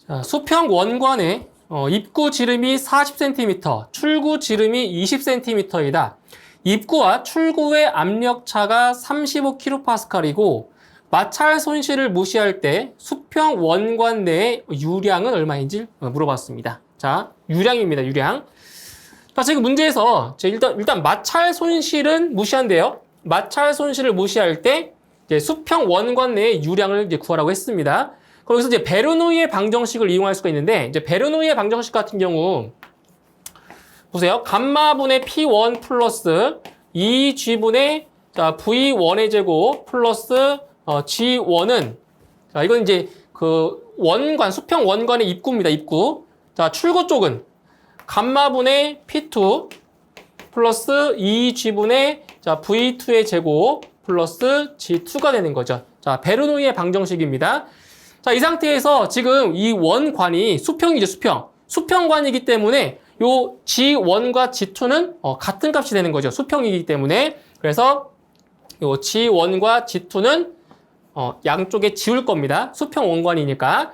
자, 수평 원관에 입구 지름이 40cm, 출구 지름이 20cm이다. 입구와 출구의 압력차가 35kPa이고 마찰 손실을 무시할 때 수평 원관 내의 유량은 얼마인지 물어봤습니다. 자, 유량입니다. 유량. 자, 지금 문제에서 일단 마찰 손실은 무시한대요. 마찰 손실을 무시할 때 이제 수평 원관 내의 유량을 이제 구하라고 했습니다. 그래서 이제 베르노이의 방정식을 이용할 수가 있는데, 이제 베르노이의 방정식 같은 경우 보세요. 감마분의 P1 플러스 2G분의 V1의 제곱 플러스 G1은 자, 이건 이제 그 원관, 수평 원관의 입구입니다. 입구. 자, 출구 쪽은 감마분의 P2 플러스 2G분의 V2의 제곱 플러스 G2가 되는 거죠. 자, 베르노이의 방정식입니다. 자, 이 상태에서 지금 이 원관이 수평이죠, 수평. 수평관이기 때문에 요 G1과 G2는 같은 값이 되는 거죠. 수평이기 때문에. 그래서 요 G1과 G2는 양쪽에 지울 겁니다. 수평 원관이니까.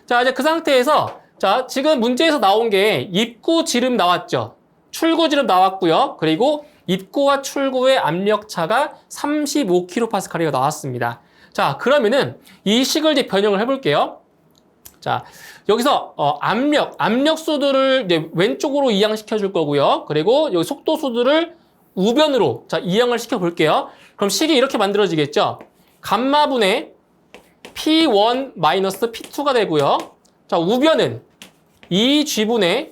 자, 이제 그 상태에서 자, 지금 문제에서 나온 게 입구 지름 나왔죠. 출구 지름 나왔고요. 그리고 입구와 출구의 압력차가 35kPa가 나왔습니다. 자, 그러면은 이 식을 이제 변형을 해볼게요. 자, 여기서 압력 수들을 이제 왼쪽으로 이항시켜 줄 거고요. 그리고 여기 속도 수들을 우변으로 자, 이항을 시켜 볼게요. 그럼 식이 이렇게 만들어지겠죠. 감마분의 P1 마이너스 P2가 되고요. 자, 우변은 2G분의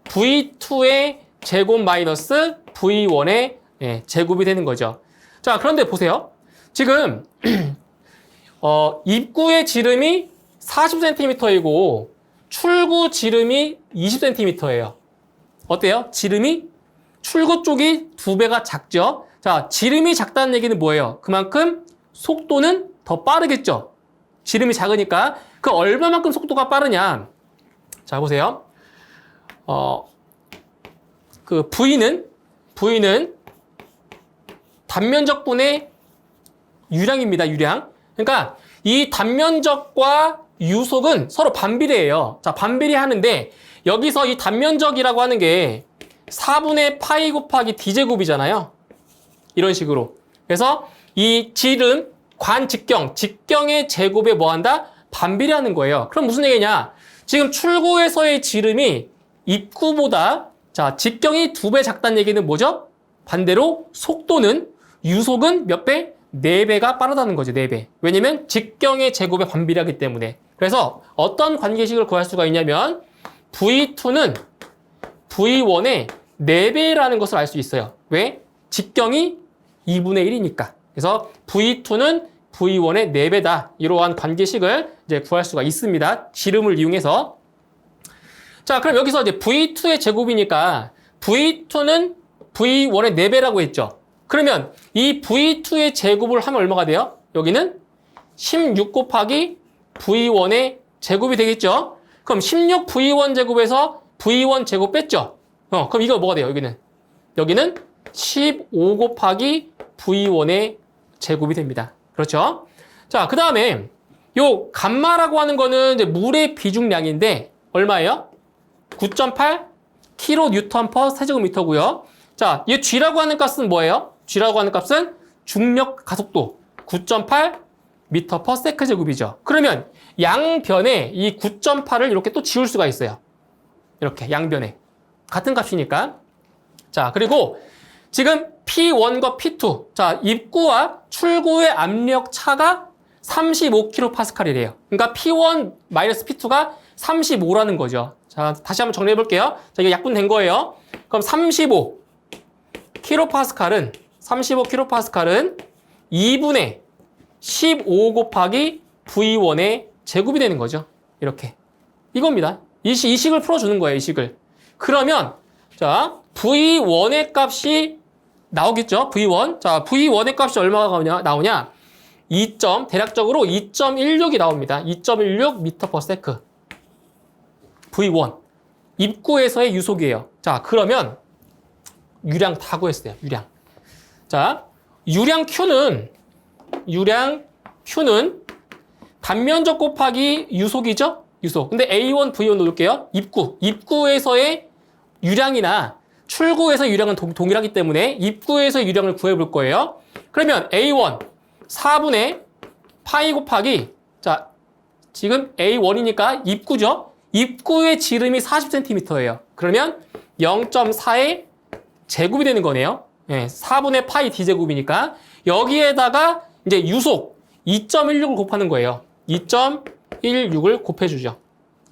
V2의 제곱 마이너스 V1의 제곱이 되는 거죠. 자, 그런데 보세요. 지금 입구의 지름이 40cm이고 출구 지름이 20cm예요. 어때요? 지름이 출구 쪽이 2배가 작죠? 자, 지름이 작다는 얘기는 뭐예요? 그만큼 속도는 더 빠르겠죠? 지름이 작으니까 그 얼마만큼 속도가 빠르냐? 자, 보세요. 그 V는 단면적분의 유량입니다. 유량. 그러니까 이 단면적과 유속은 서로 반비례해요. 자, 반비례하는데 여기서 이 단면적이라고 하는 게 4분의 파이 곱하기 d제곱이잖아요. 이런 식으로. 그래서 이 지름, 직경의 제곱에 뭐한다? 반비례하는 거예요. 그럼 무슨 얘기냐? 지금 출구에서의 지름이 입구보다 자, 직경이 2배 작다는 얘기는 뭐죠? 반대로 속도는 유속은 몇 배? 4배가 빠르다는 거죠. 4배. 왜냐면 직경의 제곱에 반비례하기 때문에. 그래서 어떤 관계식을 구할 수가 있냐면 V2는 V1의 4배라는 것을 알 수 있어요. 왜? 직경이 2분의 1이니까. 그래서 V2는 V1의 4배다. 이러한 관계식을 이제 구할 수가 있습니다. 지름을 이용해서. 자, 그럼 여기서 이제 V2의 제곱이니까 V2는 V1의 4배라고 했죠. 그러면 이 V2의 제곱을 하면 얼마가 돼요? 여기는 16 곱하기 V1의 제곱이 되겠죠? 그럼 16 V1 제곱에서 V1 제곱 뺐죠? 그럼 이거 뭐가 돼요? 여기는 15 곱하기 V1의 제곱이 됩니다. 그렇죠? 자, 그 다음에 요 감마라고 하는 거는 이제 물의 비중량인데 얼마예요? 9.8 kN/세제곱미터고요. 자, 이 G라고 하는 값은 뭐예요? G라고 하는 값은 중력 가속도 9.8 m/s제곱이죠. 그러면 양변에 이 9.8을 이렇게 또 지울 수가 있어요. 이렇게 양변에. 같은 값이니까. 자, 그리고 지금 P1과 P2. 자, 입구와 출구의 압력 차가 35kPa이래요. 그러니까 P1 마이너스 P2가 35라는 거죠. 자, 다시 한번 정리해 볼게요. 자, 이게 약분된 거예요. 그럼 35kPa는 2분의 15 곱하기 V1의 제곱이 되는 거죠. 이렇게. 이겁니다. 이 식을 풀어주는 거예요. 이 식을. 그러면 자, V1의 값이 나오겠죠. V1. 자, V1의 값이 얼마가 나오냐? 대략적으로 2.16이 나옵니다. 2.16 m/s. V1. 입구에서의 유속이에요. 자, 그러면 유량 다 구했어요. 유량. 자, 유량 Q는 단면적 곱하기 유속이죠? 유속. 근데 A1, V1 놓을게요. 입구에서의 유량이나 출구에서 유량은 동일하기 때문에 입구에서 유량을 구해볼 거예요. 그러면 A1 4분의 파이 곱하기, 자, 지금 A1이니까 입구죠. 입구의 지름이 40cm예요. 그러면 0.4의 제곱이 되는 거네요. 네, 4분의 파이 d제곱이니까 여기에다가 이제 유속 2.16을 곱하는 거예요. 2.16을 곱해주죠.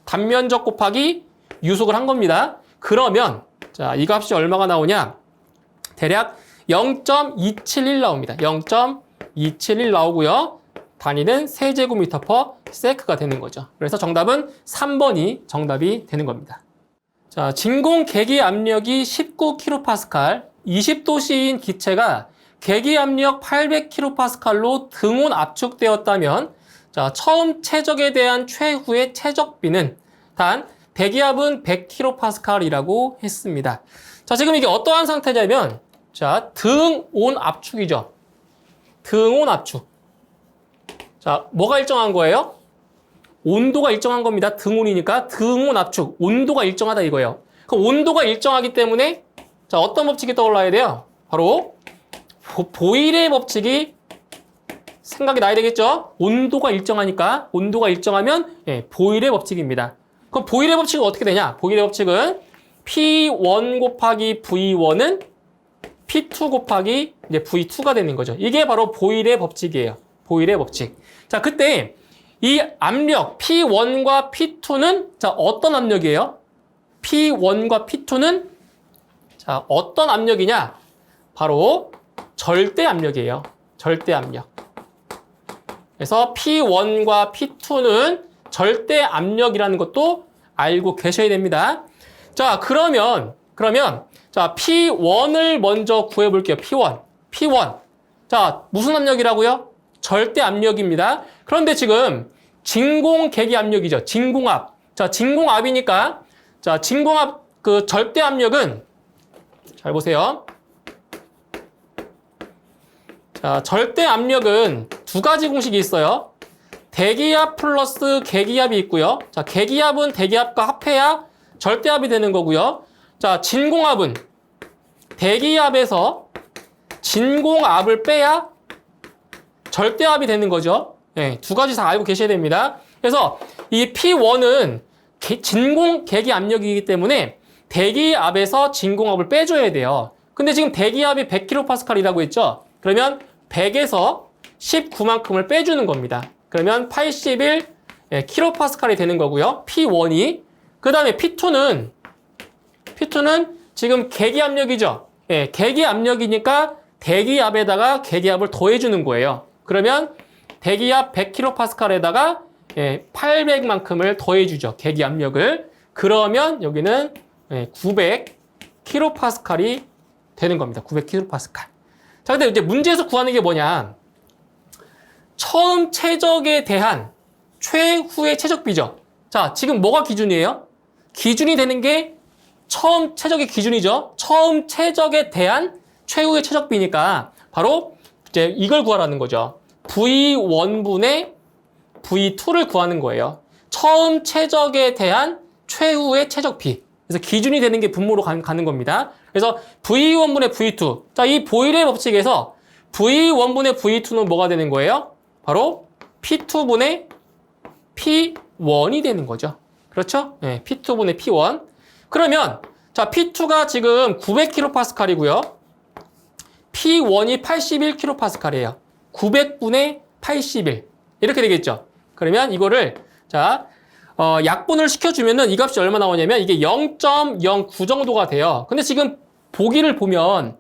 단면적 곱하기 유속을 한 겁니다. 그러면 자, 이 값이 얼마가 나오냐? 대략 0.271 나옵니다. 0.271 나오고요. 단위는 세제곱미터 퍼 세크가 되는 거죠. 그래서 정답은 3번이 정답이 되는 겁니다. 자, 진공 계기 압력이 19kPa, 20도씨인 기체가 계기 압력 800kPa로 등온 압축되었다면, 자, 처음 최적에 대한 최후의 최적비는 단 대기압은 100kPa이라고 했습니다. 자, 지금 이게 어떠한 상태냐면, 자, 등온 압축이죠. 등온 압축. 자, 뭐가 일정한 거예요? 온도가 일정한 겁니다. 등온이니까 등온 압축, 온도가 일정하다 이거예요. 그 온도가 일정하기 때문에 자, 어떤 법칙이 떠올라야 돼요? 바로 보일의 법칙이 생각이 나야 되겠죠? 온도가 일정하니까 온도가 일정하면 예, 보일의 법칙입니다. 그럼 보일의 법칙은 어떻게 되냐? 보일의 법칙은 P1 곱하기 V1은 P2 곱하기 이제 V2가 되는 거죠. 이게 바로 보일의 법칙이에요. 보일의 법칙. 자, 그때 이 압력 P1과 P2는 자, 어떤 압력이에요? P1과 P2는 자, 어떤 압력이냐? 바로 절대 압력이에요. 절대 압력. 그래서 P1과 P2는 절대 압력이라는 것도 알고 계셔야 됩니다. 자, 그러면 자, P1을 먼저 구해 볼게요. P1. 자, 무슨 압력이라고요? 절대 압력입니다. 그런데 지금 진공 계기 압력이죠. 진공압. 자, 진공압이니까 자, 진공압 그 절대 압력은 잘 보세요. 자, 절대 압력은 두 가지 공식이 있어요. 대기압 플러스 계기압이 있고요. 자, 계기압은 대기압과 합해야 절대압이 되는 거고요. 자, 진공압은 대기압에서 진공압을 빼야 절대압이 되는 거죠. 네, 두 가지 다 알고 계셔야 됩니다. 그래서 이 P1은 진공 계기 압력이기 때문에 대기압에서 진공압을 빼줘야 돼요. 근데 지금 대기압이 100kPa이라고 했죠? 그러면 100에서 19만큼을 빼주는 겁니다. 그러면 81kPa이 되는 거고요. P1이. 그 다음에 P2는 지금 계기 압력이죠. 예, 계기 압력이니까 대기압에다가 계기압을 더해주는 거예요. 그러면 대기압 100kPa에다가 예, 800만큼을 더해주죠. 계기 압력을. 그러면 여기는 예, 900kPa이 되는 겁니다. 900kPa. 자, 근데 이제 문제에서 구하는 게 뭐냐? 처음 최적에 대한 최후의 최적비죠. 자, 지금 뭐가 기준이에요? 기준이 되는 게 처음 최적의 기준이죠. 처음 최적에 대한 최후의 최적비니까 바로 이제 이걸 구하라는 거죠. V1분의 V2를 구하는 거예요. 처음 최적에 대한 최후의 최적비. 그래서 기준이 되는 게 분모로 가는 겁니다. 그래서 V1분의 V2. 자, 이 보일의 법칙에서 V1분의 V2는 뭐가 되는 거예요? 바로 P2분의 P1이 되는 거죠. 그렇죠? 네, P2분의 P1. 그러면 자, P2가 지금 900kPa이고요. P1이 81kPa이에요. 900분의 81. 이렇게 되겠죠. 그러면 이거를 자, 약분을 시켜주면은 이 값이 얼마 나오냐면 이게 0.09 정도가 돼요. 근데 지금 보기를 보면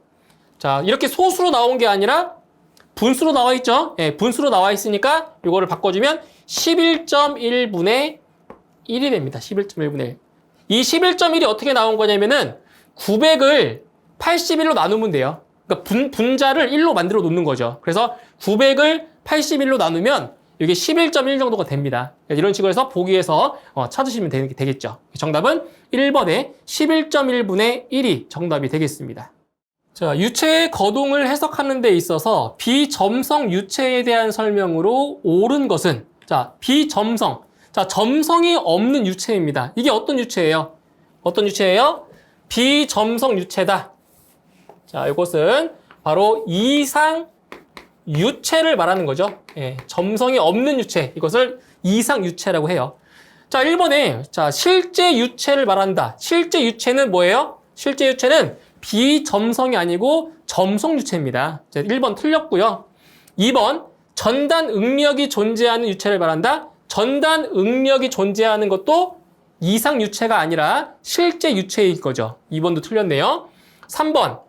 자, 이렇게 소수로 나온 게 아니라 분수로 나와 있죠. 예, 분수로 나와 있으니까 이거를 바꿔주면 11.1분의 1이 됩니다. 11.1분의 1. 이 11.1이 어떻게 나온 거냐면은 900을 81로 나누면 돼요. 그러니까 분자를 1로 만들어 놓는 거죠. 그래서 900을 81로 나누면 이게 11.1 정도가 됩니다. 이런 식으로 해서 보기에서 찾으시면 되겠죠. 정답은 1번의 11.1분의 1이 정답이 되겠습니다. 자, 유체의 거동을 해석하는 데 있어서 비점성 유체에 대한 설명으로 옳은 것은 자, 비점성. 자, 점성이 없는 유체입니다. 이게 어떤 유체예요? 어떤 유체예요? 비점성 유체다. 자, 이것은 바로 이상 유체를 말하는 거죠. 예, 점성이 없는 유체. 이것을 이상 유체라고 해요. 자, 1번에 자, 실제 유체를 말한다. 실제 유체는 뭐예요? 실제 유체는 비점성이 아니고 점성 유체입니다. 자, 1번 틀렸고요. 2번 전단 응력이 존재하는 유체를 말한다. 전단 응력이 존재하는 것도 이상 유체가 아니라 실제 유체일 거죠. 2번도 틀렸네요. 3번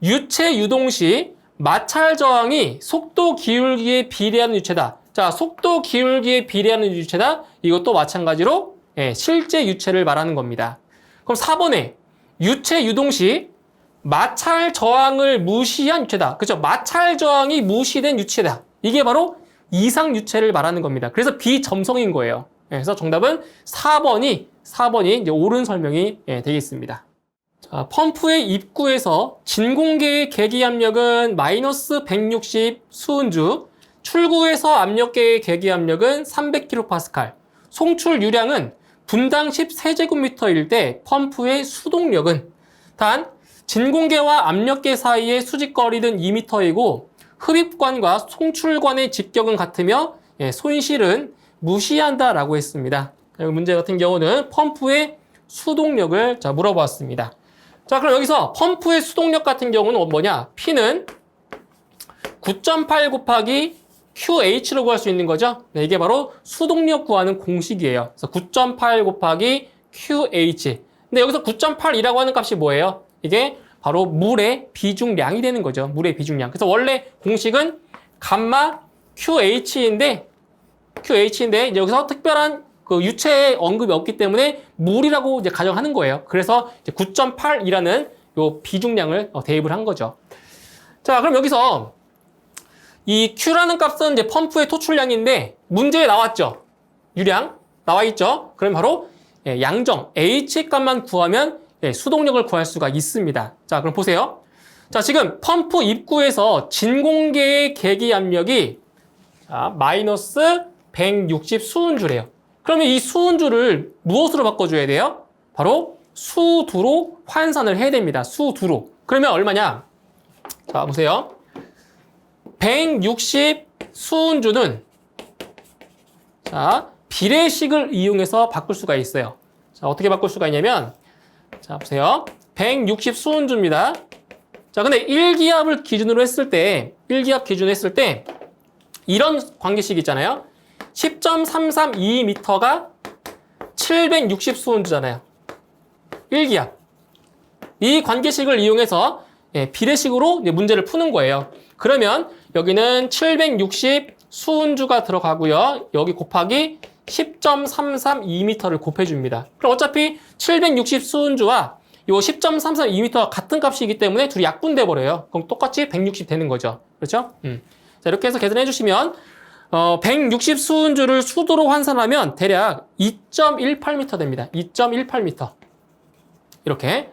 유체 유동 시 마찰 저항이 속도 기울기에 비례하는 유체다. 자, 속도 기울기에 비례하는 유체다. 이것도 마찬가지로 실제 유체를 말하는 겁니다. 그럼 4번에 유체 유동 시 마찰 저항을 무시한 유체다. 그렇죠? 마찰 저항이 무시된 유체다. 이게 바로 이상 유체를 말하는 겁니다. 그래서 비점성인 거예요. 그래서 정답은 4번이 이제 옳은 설명이 되겠습니다. 자, 펌프의 입구에서 진공계의 계기 압력은 마이너스 160 수은주, 출구에서 압력계의 계기 압력은 300kPa, 송출 유량은 분당 10세제곱미터일 때 펌프의 수동력은 단 진공계와 압력계 사이의 수직거리는 2m이고 흡입관과 송출관의 직격은 같으며 손실은 무시한다라고 했습니다. 문제 같은 경우는 펌프의 수동력을 물어봤습니다. 자, 그럼 여기서 펌프의 수동력 같은 경우는 뭐냐? P는 9.8 곱하기 QH로 구할 수 있는 거죠. 네, 이게 바로 수동력 구하는 공식이에요. 그래서 9.8 곱하기 QH. 근데 여기서 9.8이라고 하는 값이 뭐예요? 이게 바로 물의 비중량이 되는 거죠. 물의 비중량. 그래서 원래 공식은 감마 QH인데 이제 여기서 특별한 그 유체의 언급이 없기 때문에 물이라고 이제 가정하는 거예요. 그래서 이제 9.8이라는 요 비중량을 대입을 한 거죠. 자, 그럼 여기서 이 Q라는 값은 이제 펌프의 토출량인데 문제에 나왔죠. 유량 나와 있죠. 그럼 바로 양정 H 값만 구하면 수동력을 구할 수가 있습니다. 자, 그럼 보세요. 자, 지금 펌프 입구에서 진공계의 계기 압력이 마이너스 160 수은주래요. 그러면 이 수은주를 무엇으로 바꿔줘야 돼요? 바로 수두로 환산을 해야 됩니다. 수두로. 그러면 얼마냐? 자, 보세요. 160 수은주는 자, 비례식을 이용해서 바꿀 수가 있어요. 자, 어떻게 바꿀 수가 있냐면 자, 보세요. 160 수은주입니다. 자, 근데 1기압을 기준으로 했을 때 이런 관계식 있잖아요. 10.332m가 760 수은주잖아요. 1기압. 이 관계식을 이용해서 비례식으로 문제를 푸는 거예요. 그러면 여기는 760 수은주가 들어가고요. 여기 곱하기 10.332m를 곱해줍니다. 그럼 어차피 760 수은주와 이 10.332m가 같은 값이기 때문에 둘이 약분돼 버려요. 그럼 똑같이 160 되는 거죠. 그렇죠? 자, 이렇게 해서 계산해 주시면 160 수은주를 수도로 환산하면 대략 2.18m 됩니다. 2.18m. 이렇게.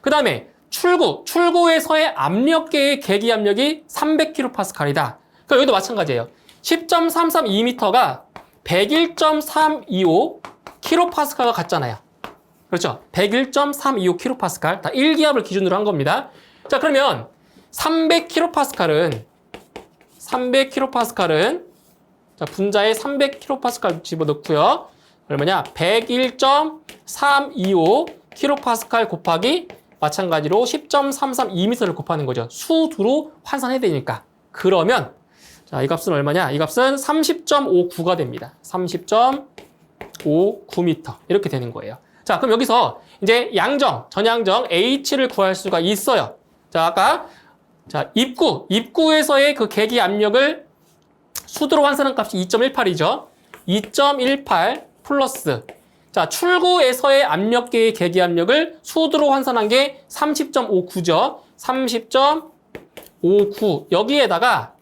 그 다음에 출구에서의 압력계의 계기 압력이 300kPa이다. 그러니까 여기도 마찬가지예요. 10.332m가 101.325kPa가 같잖아요. 그렇죠? 101.325kPa. 다 1기압을 기준으로 한 겁니다. 자, 그러면 300kPa는 자, 분자에 300kPa 집어넣고요. 얼마냐? 101.325kPa 곱하기 마찬가지로 10.332m를 곱하는 거죠. 수두로 환산해야 되니까. 그러면 자, 이 값은 얼마냐? 이 값은 30.59가 됩니다. 30.59m. 이렇게 되는 거예요. 자, 그럼 여기서 이제 전양정 H를 구할 수가 있어요. 자, 아까 자, 입구에서의 그 계기 압력을 수두로 환산한 값이 2.18이죠. 2.18 플러스 자, 출구에서의 압력계의 계기 압력을 수두로 환산한 게 30.59죠. 30.59 여기에다가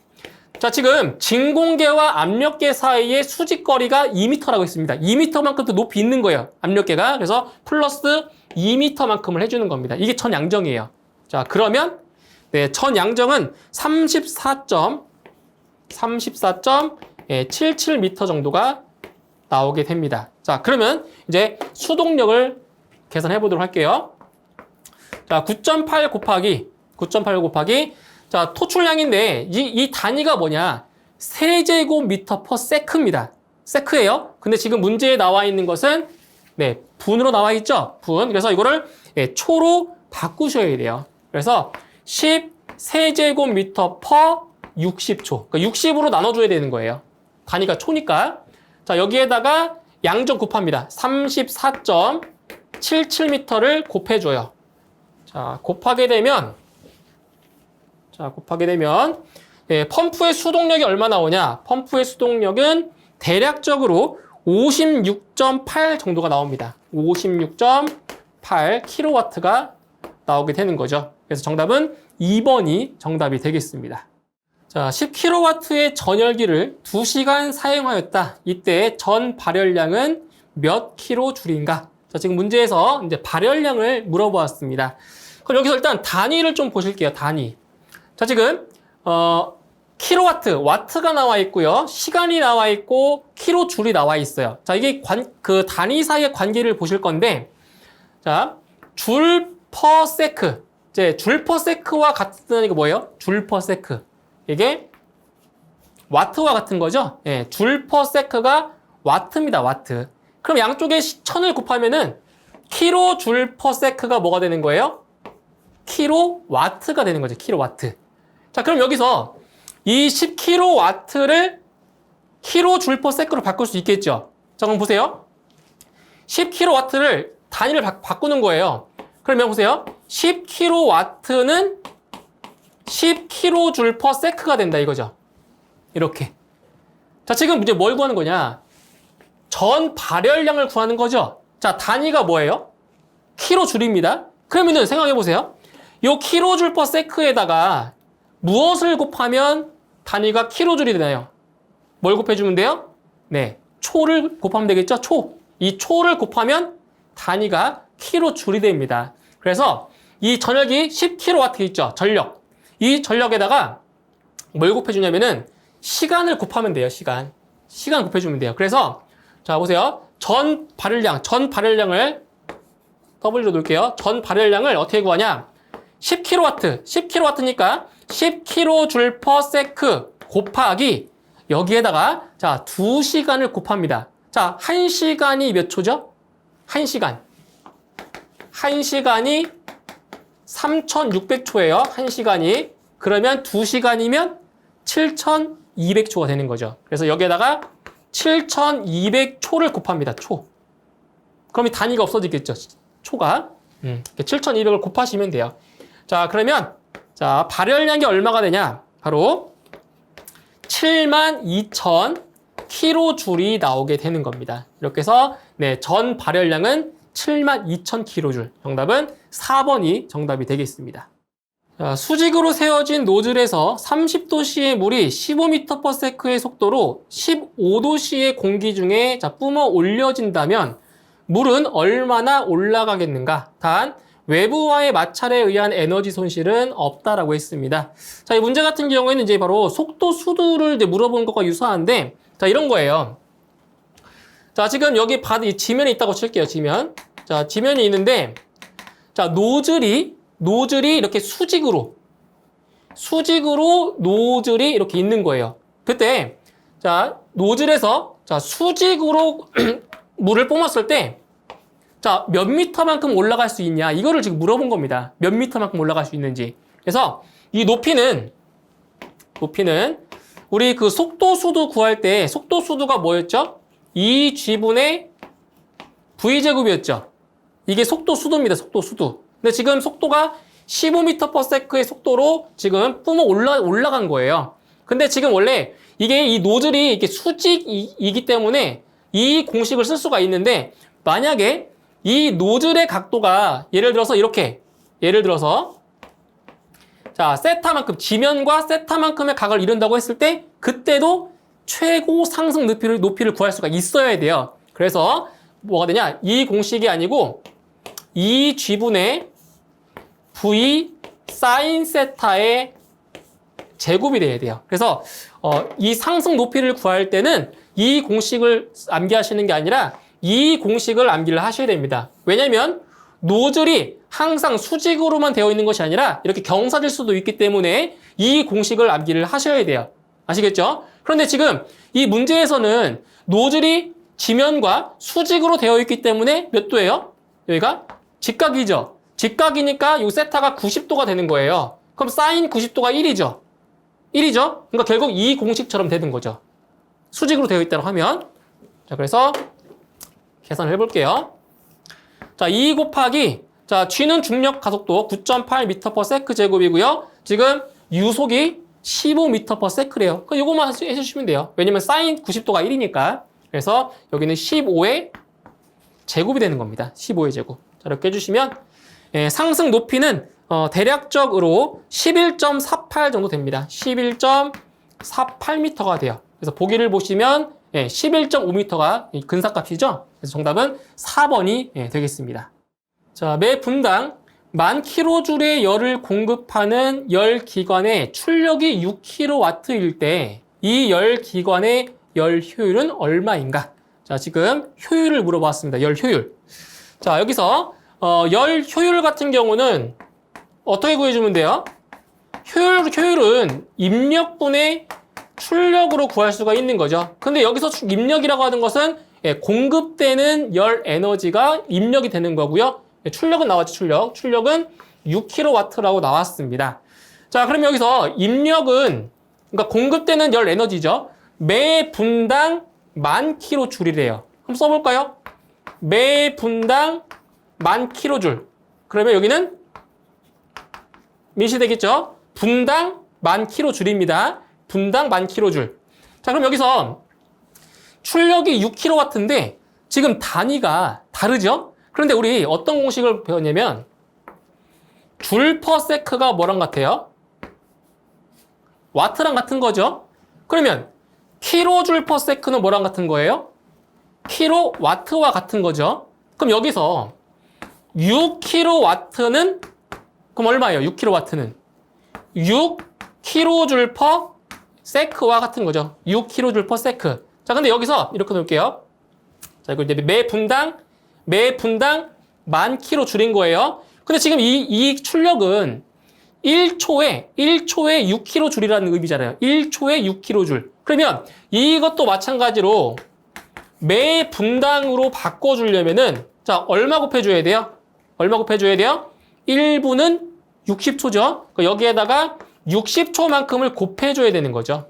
자, 지금 진공계와 압력계 사이의 수직거리가 2m라고 했습니다. 2m만큼 더 높이 있는 거예요. 압력계가. 그래서 플러스 2m만큼을 해주는 겁니다. 이게 전양정이에요. 자, 그러면 전양정은 34.77m 정도가 나오게 됩니다. 자, 그러면 이제 수동력을 계산해 보도록 할게요. 자, 9.8 곱하기 자, 토출량인데 이 단위가 뭐냐? 세제곱미터 퍼 세크입니다. 세크예요. 근데 지금 문제에 나와 있는 것은 네, 분으로 나와 있죠? 분. 그래서 이거를 초로 바꾸셔야 돼요. 그래서 10 세제곱미터 퍼 60초. 그러니까 60으로 나눠줘야 되는 거예요. 단위가 초니까. 자, 여기에다가 양점 곱합니다. 34.77m를 곱해줘요. 자, 곱하게 되면 펌프의 수동력이 얼마 나오냐? 펌프의 수동력은 대략적으로 56.8 정도가 나옵니다. 56.8 kW가 나오게 되는 거죠. 그래서 정답은 2번이 정답이 되겠습니다. 자, 10kW의 전열기를 2시간 사용하였다. 이때 전 발열량은 몇 킬로줄인가? 자, 지금 문제에서 이제 발열량을 물어보았습니다. 그럼 여기서 일단 단위를 좀 보실게요. 단위. 자, 지금 킬로와트, 와트가 나와 있고요. 시간이 나와 있고 킬로줄이 나와 있어요. 자, 이게 그 단위 사이의 관계를 보실 건데, 자, 줄 퍼 세크. 이제 줄 퍼 세크와 같은 이거 뭐예요? 줄 퍼 세크. 이게 와트와 같은 거죠? 예, 줄 퍼 세크가 와트입니다. 와트. 그럼 양쪽에 1000을 곱하면은 킬로줄 퍼 세크가 뭐가 되는 거예요? 킬로와트가 되는 거죠. 킬로와트. 자, 그럼 여기서 이 10kW를 킬로줄 퍼 세크로 바꿀 수 있겠죠? 자, 그럼 보세요. 10kW를 단위를 바꾸는 거예요. 그러면 보세요. 10kW는 10kJ per sec가 된다 이거죠. 이렇게. 자, 지금 이제 뭘 구하는 거냐? 전 발열량을 구하는 거죠. 자, 단위가 뭐예요? 킬로줄입니다. 그러면은 생각해 보세요. 요 킬로줄 per sec에다가 무엇을 곱하면 단위가 킬로줄이 되나요? 뭘 곱해주면 돼요? 네, 초를 곱하면 되겠죠? 초. 이 초를 곱하면 단위가 킬로줄이 됩니다. 그래서 이 전력이 10kW 있죠? 전력. 이 전력에다가 뭘 곱해주냐면은 시간을 곱하면 돼요. 시간 곱해주면 돼요. 그래서 자 보세요. 전 발열량을 W로 놓을게요. 전 발열량을 어떻게 구하냐? 10kW니까 10kJ per sec 곱하기 여기에다가 자 2시간을 곱합니다. 자 1시간이 몇 초죠? 1시간이 3600초예요. 1시간이. 그러면 2시간이면 7200초가 되는 거죠. 그래서 여기에다가 7200초를 곱합니다. 초. 그럼 이 단위가 없어지겠죠. 초가. 7200을 곱하시면 돼요. 자, 그러면 자, 발열량이 얼마가 되냐? 바로 72000 킬로줄이 나오게 되는 겁니다. 이렇게 해서 네, 전 발열량은 72000 킬로줄. 정답은 4번이 정답이 되겠습니다. 자, 수직으로 세워진 노즐에서 30도씨의 물이 15m/s의 속도로 15도씨의 공기 중에 자, 뿜어 올려진다면 물은 얼마나 올라가겠는가? 단 외부와의 마찰에 의한 에너지 손실은 없다라고 했습니다. 자, 이 문제 같은 경우에는 이제 바로 속도 수두를 이제 물어본 것과 유사한데, 자, 이런 거예요. 자, 지금 여기 이 지면이 있다고 칠게요. 지면. 자, 지면이 있는데, 자, 노즐이 이렇게 수직으로 노즐이 이렇게 있는 거예요. 그때, 자, 노즐에서, 자, 수직으로 물을 뿜었을 때, 자, 몇 미터만큼 올라갈 수 있냐? 이거를 지금 물어본 겁니다. 몇 미터만큼 올라갈 수 있는지. 그래서 이 높이는 우리 그 속도 수도 구할 때 속도 수도가 뭐였죠? 2G분의 V제곱이었죠. 이게 속도 수도입니다. 속도 수도. 근데 지금 속도가 15m/s의 속도로 지금 뿜어 올라간 거예요. 근데 지금 원래 이게 이 노즐이 이렇게 수직이기 때문에 이 공식을 쓸 수가 있는데 만약에 이 노즐의 각도가 예를 들어서 자, 세타만큼, 지면과 세타만큼의 각을 이룬다고 했을 때 그때도 최고 상승 높이를 구할 수가 있어야 돼요. 그래서 뭐가 되냐? 이 공식이 아니고 2G분의 V 사인 세타의 제곱이 돼야 돼요. 그래서 이 상승 높이를 구할 때는 이 공식을 암기하시는 게 아니라 이 공식을 암기를 하셔야 됩니다. 왜냐하면 노즐이 항상 수직으로만 되어 있는 것이 아니라 이렇게 경사질 수도 있기 때문에 이 공식을 암기를 하셔야 돼요. 아시겠죠? 그런데 지금 이 문제에서는 노즐이 지면과 수직으로 되어 있기 때문에 몇 도예요? 여기가 직각이죠. 직각이니까 이 세타가 90도가 되는 거예요. 그럼 사인 90도가 1이죠. 1이죠? 그러니까 결국 이 공식처럼 되는 거죠. 수직으로 되어 있다고 하면. 자, 그래서 계산을 해볼게요. 자, 2 곱하기, 자, G는 중력 가속도 9.8m/s 제곱이고요. 지금 유속이 15m/s래요. 그럼 이것만 해주시면 돼요. 왜냐면 사인 90도가 1이니까. 그래서 여기는 15의 제곱이 되는 겁니다. 15의 제곱. 자, 이렇게 해주시면 상승 높이는 대략적으로 11.48 정도 됩니다. 11.48m가 돼요. 그래서 보기를 보시면 11.5m가 근사값이죠. 그래서 정답은 4번이 되겠습니다. 자, 매 분당 1000kJ의 열을 공급하는 열기관의 출력이 6kW일 때 이 열기관의 열 효율은 얼마인가? 자, 지금 효율을 물어봤습니다. 열 효율. 자, 여기서 열 효율 같은 경우는 어떻게 구해주면 돼요? 효율은 입력분의 출력으로 구할 수가 있는 거죠. 근데 여기서 입력이라고 하는 것은 공급되는 열 에너지가 입력이 되는 거고요. 출력은 나왔죠, 출력. 출력은 6kW라고 나왔습니다. 자, 그럼 여기서 입력은, 그러니까 공급되는 열 에너지죠. 매 분당 10,000kJ이래요. 한번 써볼까요? 매 분당 10,000kJ. 그러면 여기는 몇이 되겠죠? 분당 10,000kJ입니다. 분당 10,000kJ. 자, 그럼 여기서 출력이 6kW인데 지금 단위가 다르죠? 그런데 우리 어떤 공식을 배웠냐면 줄 퍼 세크가 뭐랑 같아요? 와트랑 같은 거죠? 그러면 킬로줄 퍼 세크는 뭐랑 같은 거예요? 킬로와트와 같은 거죠? 그럼 여기서 6kW는 그럼 얼마예요? 6kW는 6kJ 퍼 세크와 같은 거죠. 6kJ 퍼 세크. 자, 근데 여기서 이렇게 놓을게요. 자, 이거 이제 매 분당 10,000kJ인 거예요. 근데 지금 이 출력은 1초에 6kJ라는 의미잖아요. 1초에 6kJ. 그러면 이것도 마찬가지로 매 분당으로 바꿔주려면은 자, 얼마 곱해줘야 돼요? 얼마 곱해줘야 돼요? 1분은 60초죠. 여기에다가 60초만큼을 곱해줘야 되는 거죠.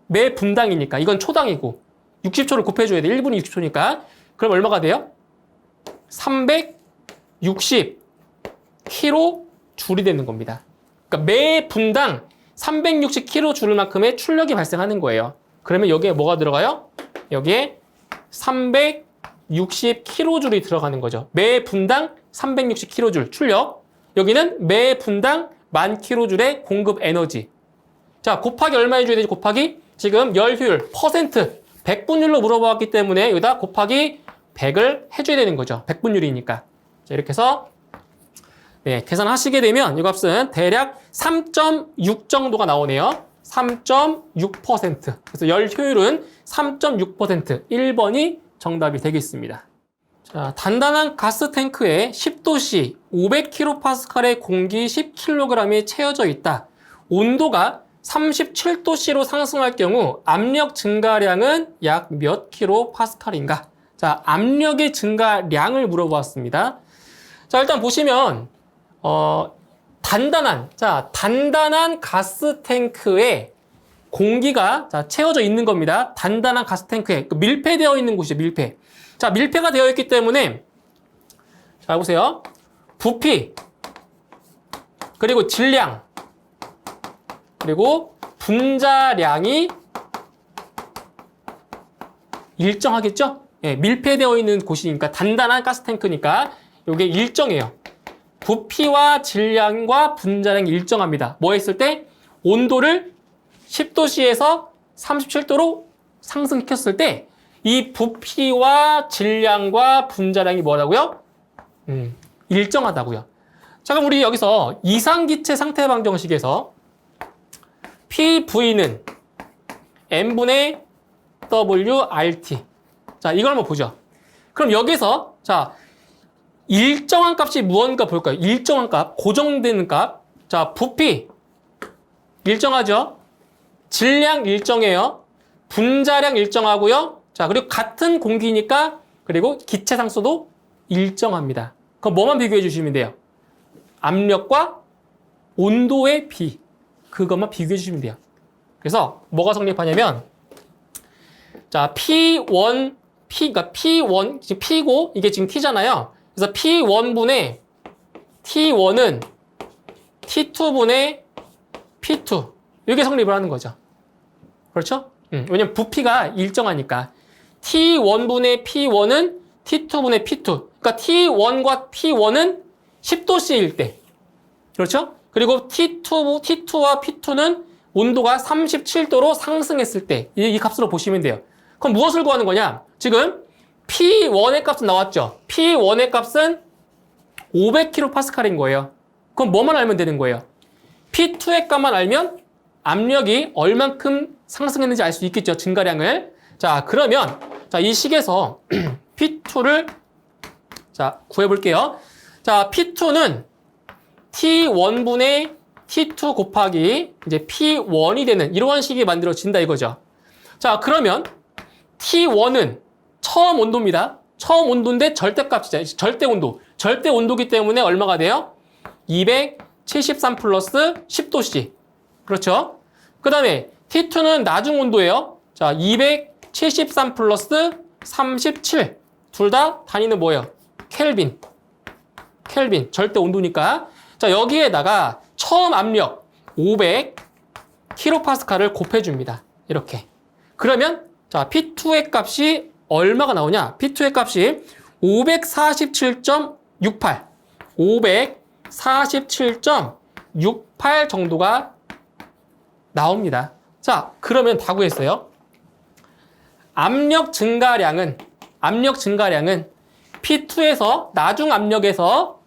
매 분당이니까. 이건 초당이고 60초를 곱해줘야 돼. 1분이 60초니까. 그럼 얼마가 돼요? 360kJ이 되는 겁니다. 그러니까 매 분당 360kJ만큼의 출력이 발생하는 거예요. 그러면 여기에 뭐가 들어가요? 여기에 360kJ이 들어가는 거죠. 매 분당 360kJ 출력. 여기는 매 분당 10,000kJ의 공급 에너지. 자, 곱하기 얼마 해줘야 되지? 곱하기 지금 열 효율 퍼센트 100분율로 물어봤기 때문에 여기다 곱하기 100을 해줘야 되는 거죠. 100분율이니까. 자, 이렇게 해서 계산하시게 되면 이 값은 대략 3.6 정도가 나오네요. 3.6%. 그래서 열 효율은 3.6%. 1번이 정답이 되겠습니다. 자, 단단한 가스 탱크에 10도씨 500kPa의 공기 10kg이 채워져 있다. 온도가 37도씨로 상승할 경우 압력 증가량은 약 몇 kPa인가? 자, 압력의 증가량을 물어보았습니다. 자, 일단 보시면 단단한 가스 탱크에 공기가 채워져 있는 겁니다. 단단한 가스 탱크에 밀폐되어 있는 곳이죠. 밀폐. 자, 밀폐가 되어 있기 때문에 자, 보세요. 부피 그리고 질량 그리고 분자량이 일정하겠죠? 예, 밀폐되어 있는 곳이니까 단단한 가스탱크니까 이게 일정해요. 부피와 질량과 분자량이 일정합니다. 뭐 했을 때? 온도를 10도씨에서 37도로 상승시켰을 때 이 부피와 질량과 분자량이 뭐라고요? 일정하다고요. 자, 그럼 우리 여기서 이상기체 상태 방정식에서 PV는 N분의 WRT. 자, 이걸 한번 보죠. 그럼 여기서, 자, 일정한 값이 무언가 볼까요? 일정한 값, 고정되는 값. 자, 부피. 일정하죠? 질량 일정해요. 분자량 일정하고요. 자, 그리고 같은 공기니까, 그리고 기체 상수도 일정합니다. 그럼 뭐만 비교해 주시면 돼요? 압력과 온도의 비. 그것만 비교해 주시면 돼요. 그래서 뭐가 성립하냐면, 자, P1, 그러니까 P1, 지금 P고, 이게 지금 T잖아요. 그래서 P1분의 T1은 T2분의 P2. 이게 성립을 하는 거죠. 그렇죠? 왜냐면 부피가 일정하니까. T1분의 P1은 T2분의 P2. 그러니까 T1과 P1은 10도씨일 때. 그렇죠? 그리고 T2와 P2는 온도가 37도로 상승했을 때. 이 값으로 보시면 돼요. 그럼 무엇을 구하는 거냐? 지금 P1의 값은 나왔죠? P1의 값은 500kPa인 거예요. 그럼 뭐만 알면 되는 거예요? P2의 값만 알면 압력이 얼만큼 상승했는지 알 수 있겠죠? 증가량을. 자, 그러면 자, 이 식에서 P2를 자, 구해 볼게요. 자, P2는 T1분의 T2 곱하기 이제 P1이 되는 이러한 식이 만들어진다 이거죠. 자, 그러면 T1은 처음 온도입니다. 처음 온도인데 절대값이죠. 절대 온도. 절대 온도기 때문에 얼마가 돼요? 273 플러스 10도씨. 그렇죠? 그 다음에 T2는 나중 온도예요. 자, 273 플러스 37. 둘 다 단위는 뭐예요? 켈빈. 켈빈. 절대 온도니까. 자, 여기에다가 처음 압력 500kPa를 곱해줍니다. 이렇게. 그러면 자, P2의 값이 얼마가 나오냐? P2의 값이 547.68. 547.68 정도가 나옵니다. 자, 그러면 다 구했어요. 압력 증가량은 P2에서 나중 압력에서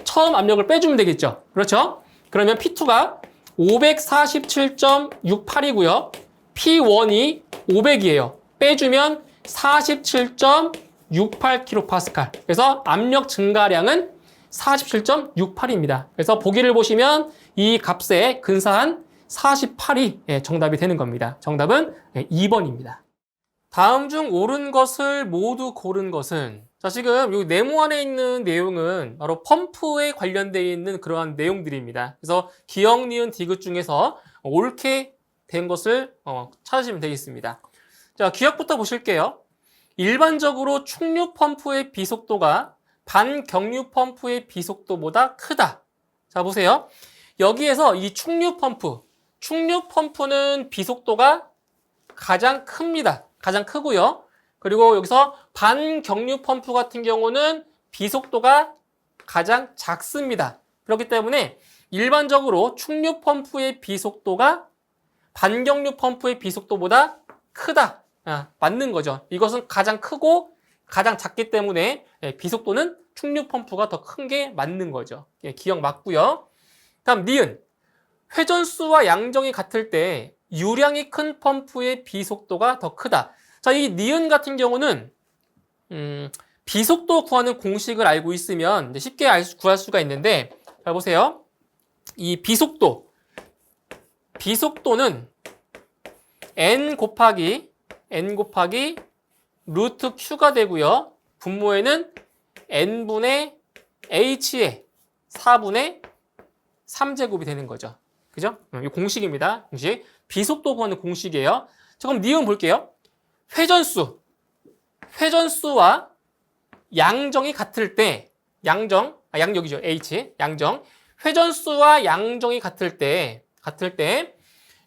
처음 압력을 빼주면 되겠죠. 그렇죠? 그러면 P2가 547.68이고요. P1이 500이에요. 빼주면 47.68kPa. 그래서 압력 증가량은 47.68입니다. 그래서 보기를 보시면 이 값에 근사한 48이 정답이 되는 겁니다. 정답은 2번입니다. 다음 중 옳은 것을 모두 고른 것은, 자, 지금 이 네모 안에 있는 내용은 바로 펌프에 관련되어 있는 그러한 내용들입니다. 그래서 기역, 니은, 디귿 중에서 옳게 된 것을 찾으시면 되겠습니다. 자, 기역부터 보실게요. 일반적으로 충류 펌프의 비속도가 반경류 펌프의 비속도보다 크다. 자, 보세요. 여기에서 이 충류 펌프는 비속도가 가장 큽니다. 가장 크고요. 그리고 여기서 반경류 펌프 같은 경우는 비속도가 가장 작습니다. 그렇기 때문에 일반적으로 충류 펌프의 비속도가 반경류 펌프의 비속도보다 크다. 맞는 거죠. 이것은 가장 크고 가장 작기 때문에 비속도는 충류 펌프가 더 큰 게 맞는 거죠. 기억 맞고요. 다음 니은. 회전수와 양정이 같을 때 유량이 큰 펌프의 비속도가 더 크다. 자, 이 니은 같은 경우는 비속도 구하는 공식을 알고 있으면 쉽게 구할 수가 있는데, 잘 보세요. 이 비속도는 n 곱하기 루트 q가 되고요. 분모에는 n분의 h의 4분의 3제곱이 되는 거죠. 그죠? 이 공식입니다. 공식. 비속도 구하는 공식이에요. 자, 그럼 니은 볼게요. 회전수와 양정이 같을 때, 양력이죠. H. 양정. 회전수와 양정이 같을 때,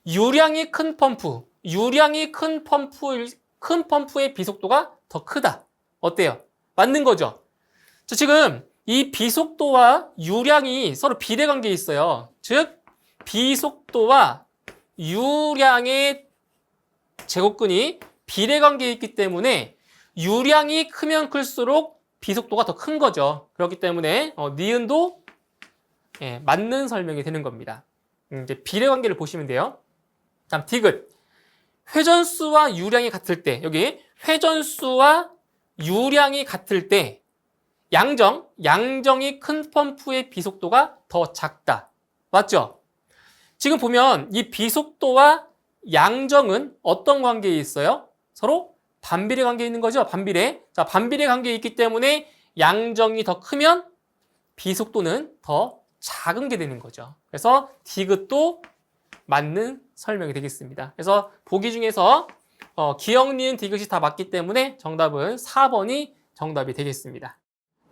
유량이 큰 펌프의 비속도가 더 크다. 어때요? 맞는 거죠? 자, 지금 이 비속도와 유량이 서로 비례관계에 있어요. 즉, 비속도와 유량의 제곱근이 비례관계에 있기 때문에 유량이 크면 클수록 비속도가 더 큰 거죠. 그렇기 때문에 니은도 맞는 설명이 되는 겁니다. 이제 비례관계를 보시면 돼요. 다음 디귿. 회전수와 유량이 같을 때, 여기 회전수와 유량이 같을 때 양정이 큰 펌프의 비속도가 더 작다. 맞죠? 지금 보면 이 비속도와 양정은 어떤 관계에 있어요? 서로 반비례 관계에 있는 거죠. 반비례. 자, 반비례 관계에 있기 때문에 양정이 더 크면 비속도는 더 작은 게 되는 거죠. 그래서 디귿도 맞는 설명이 되겠습니다. 그래서 보기 중에서 기억, 니은, 디귿이 다 맞기 때문에 정답은 4번이 정답이 되겠습니다.